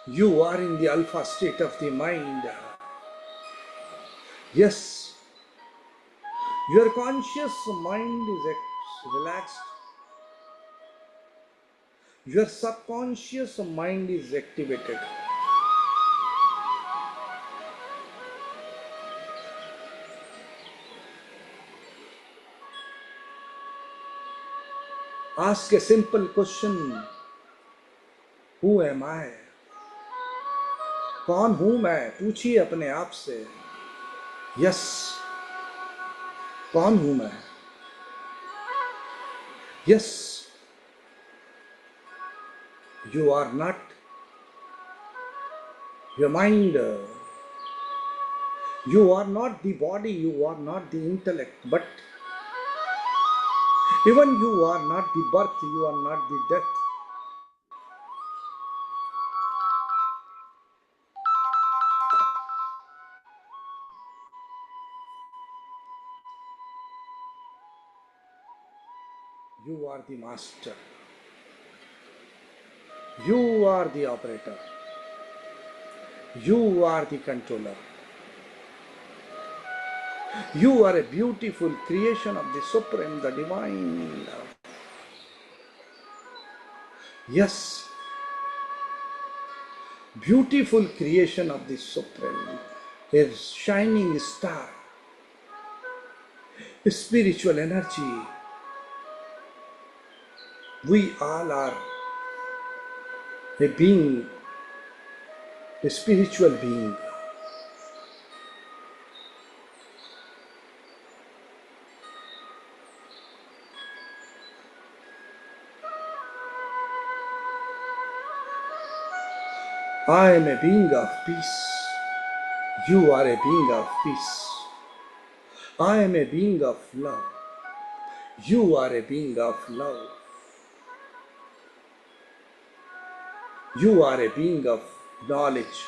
You are in the alpha state of the mind. Yes, your conscious mind is relaxed. Your subconscious mind is activated. Ask a simple question. Who am I? कौन हूं मैं? पूछिए अपने आप से. Yes, कौन हूं मैं? Yes, you are not your mind. You are not the body, you are not the intellect, but even you are not the birth, you are not the death. You are the master. You are the operator. You are the controller. You are a beautiful creation of the Supreme, the Divine. Yes, beautiful creation of the Supreme, a shining star, spiritual energy. We all are a being, a spiritual being. I am a being of peace. You are a being of peace. I am a being of love. You are a being of love. You are a being of knowledge.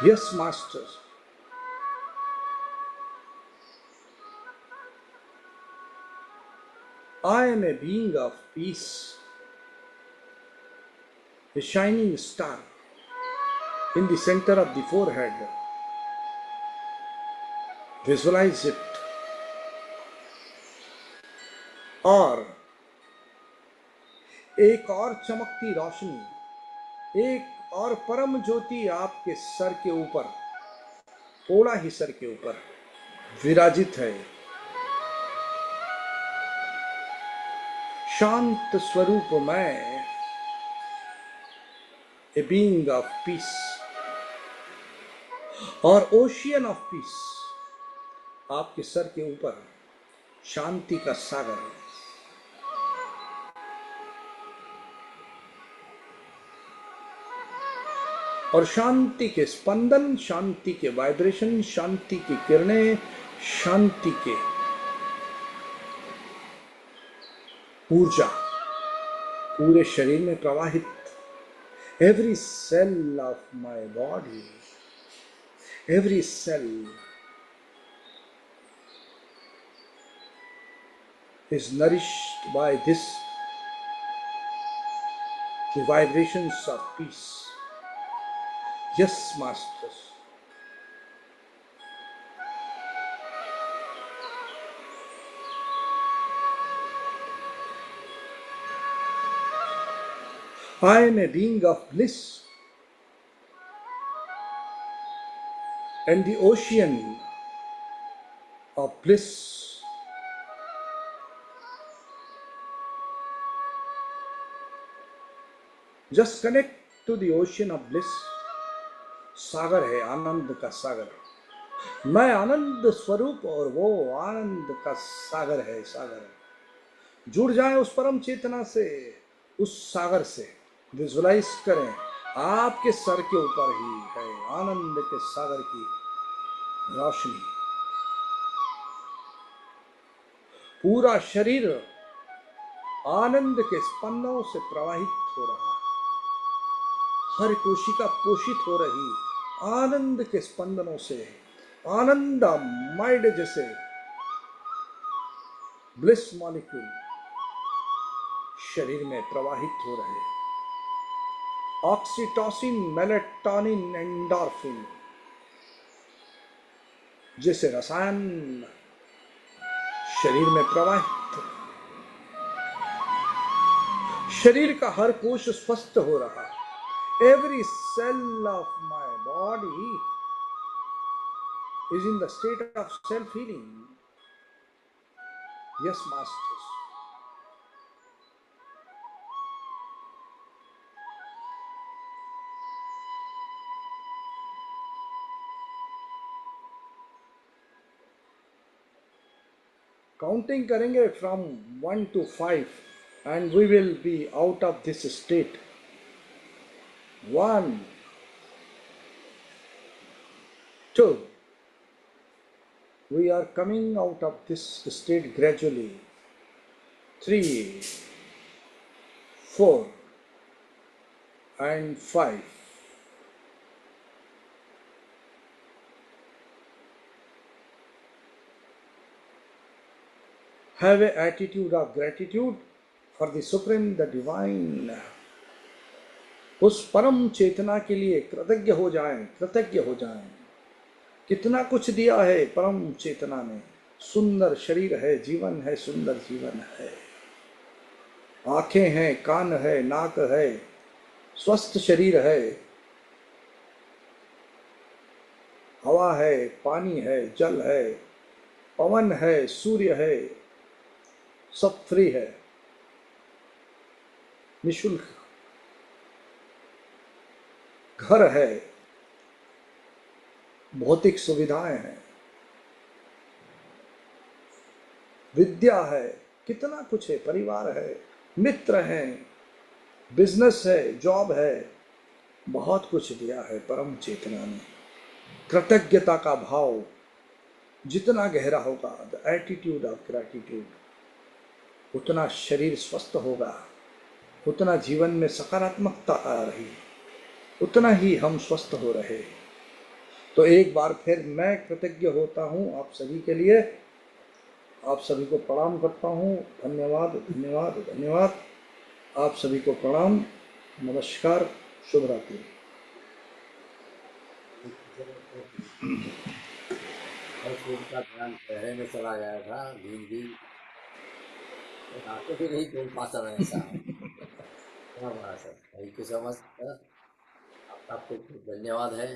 Yes, Master. I am a being of peace, a shining star in the center of the forehead. Visualize it. और एक और चमकती रोशनी, एक और परम ज्योति आपके sir के ऊपर, थोड़ा ही सर के ऊपर विराजित है. शांत स्वरूप मैं, ए बीइंग ऑफ पीस और ओशियन ऑफ पीस, आपके सर के ऊपर शांति का सागर है। और शांति के स्पंदन, शांति के वाइब्रेशन, शांति की किरणें, शांति के ऊर्जा पूरे शरीर में प्रवाहित। Every cell of my body, every cell is nourished by this, the vibrations of peace. Yes, Masters. I am a being of bliss, and the ocean of bliss just connect to the ocean of bliss. सागर है, आनंद का सागर। मैं आनंद स्वरूप और वो आनंद का सागर है, सागर है। जुड़ जाएं उस परम चेतना से, उस सागर से। विजुलाइज करें, आपके सर के ऊपर ही है आनंद के सागर की रोशनी। पूरा शरीर आनंद के स्पंदनों से प्रवाहित हो रहा है। हर कोशिका पोषित हो रही आनंद के स्पंदनों से। आनंदमय जैसे ब्लिस मॉलिक्यूल शरीर में प्रवाहित हो रहे। ऑक्सीटोसिन, मेलेटोनिन, एंडोर्फिन जैसे रसायन शरीर में प्रवाहित। शरीर का हर कोश स्वस्थ हो रहा। Every cell of my body is in the state of self-healing. Yes, Masters. Counting करेंगे from 1 to 5 and we will be out of this state. 1, 2. We are coming out of this state gradually. 3, 4, and 5. Have an attitude of gratitude for the Supreme, the Divine. उस परम चेतना के लिए कृतज्ञ हो जाएं, कृतज्ञ हो जाएं। कितना कुछ दिया है परम चेतना ने। सुंदर शरीर है, जीवन है, सुंदर जीवन है। आंखें हैं, कान है, नाक है, स्वस्थ शरीर है, हवा है, पानी है, जल है, पवन है, सूर्य है, सब फ्री है, निशुल्क। घर है, भौतिक सुविधाएं हैं, विद्या है, कितना कुछ है, परिवार है, मित्र हैं, बिजनेस है, जॉब है, बहुत कुछ दिया है परम चेतना ने। कृतज्ञता का भाव जितना गहरा होगा, द एटीट्यूड ऑफ ग्रैटिट्यूड, उतना शरीर स्वस्थ होगा, उतना जीवन में सकारात्मकता आ रही, उतना ही हम स्वस्थ हो रहे। तो एक बार फिर मैं कृतज्ञ होता हूँ आप सभी के लिए। आप सभी को प्रणाम करता हूँ। धन्यवाद, धन्यवाद, धन्यवाद। आप सभी को प्रणाम, नमस्कार, शुभ रात्रि। का ध्यान पहरे में चला गया था, नींद भी आंखें भी नहीं खोल पाता था ऐसा। क्या बात है, thank you so much sir, आपका खूब खूब धन्यवाद है।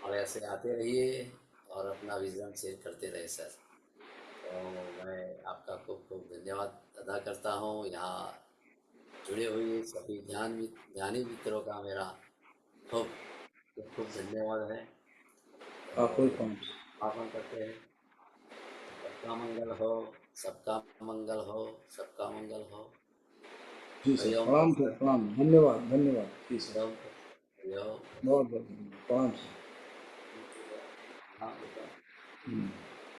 और ऐसे आते रहिए और अपना विजन शेयर करते रहे सर। तो मैं आपका खूब खूब धन्यवाद अदा करता हूँ। यहाँ जुड़े हुए सभी ज्ञानी मित्रों का मेरा खूब खूब धन्यवाद है। आपको और भी प्रणाम। स्थापन करते हैं, सबका मंगल हो, सबका मंगल हो, सबका मंगल हो। जी सर, हरिओम प्रणाम सर, तत्सत। प्रणाम, धन्यवाद धन्यवाद जी सर, हरिओम तत्सत। हरिओम बहुत बहुत धन्यवाद, प्रणाम सर। तत्सत। हाँ बेटा। हम्म।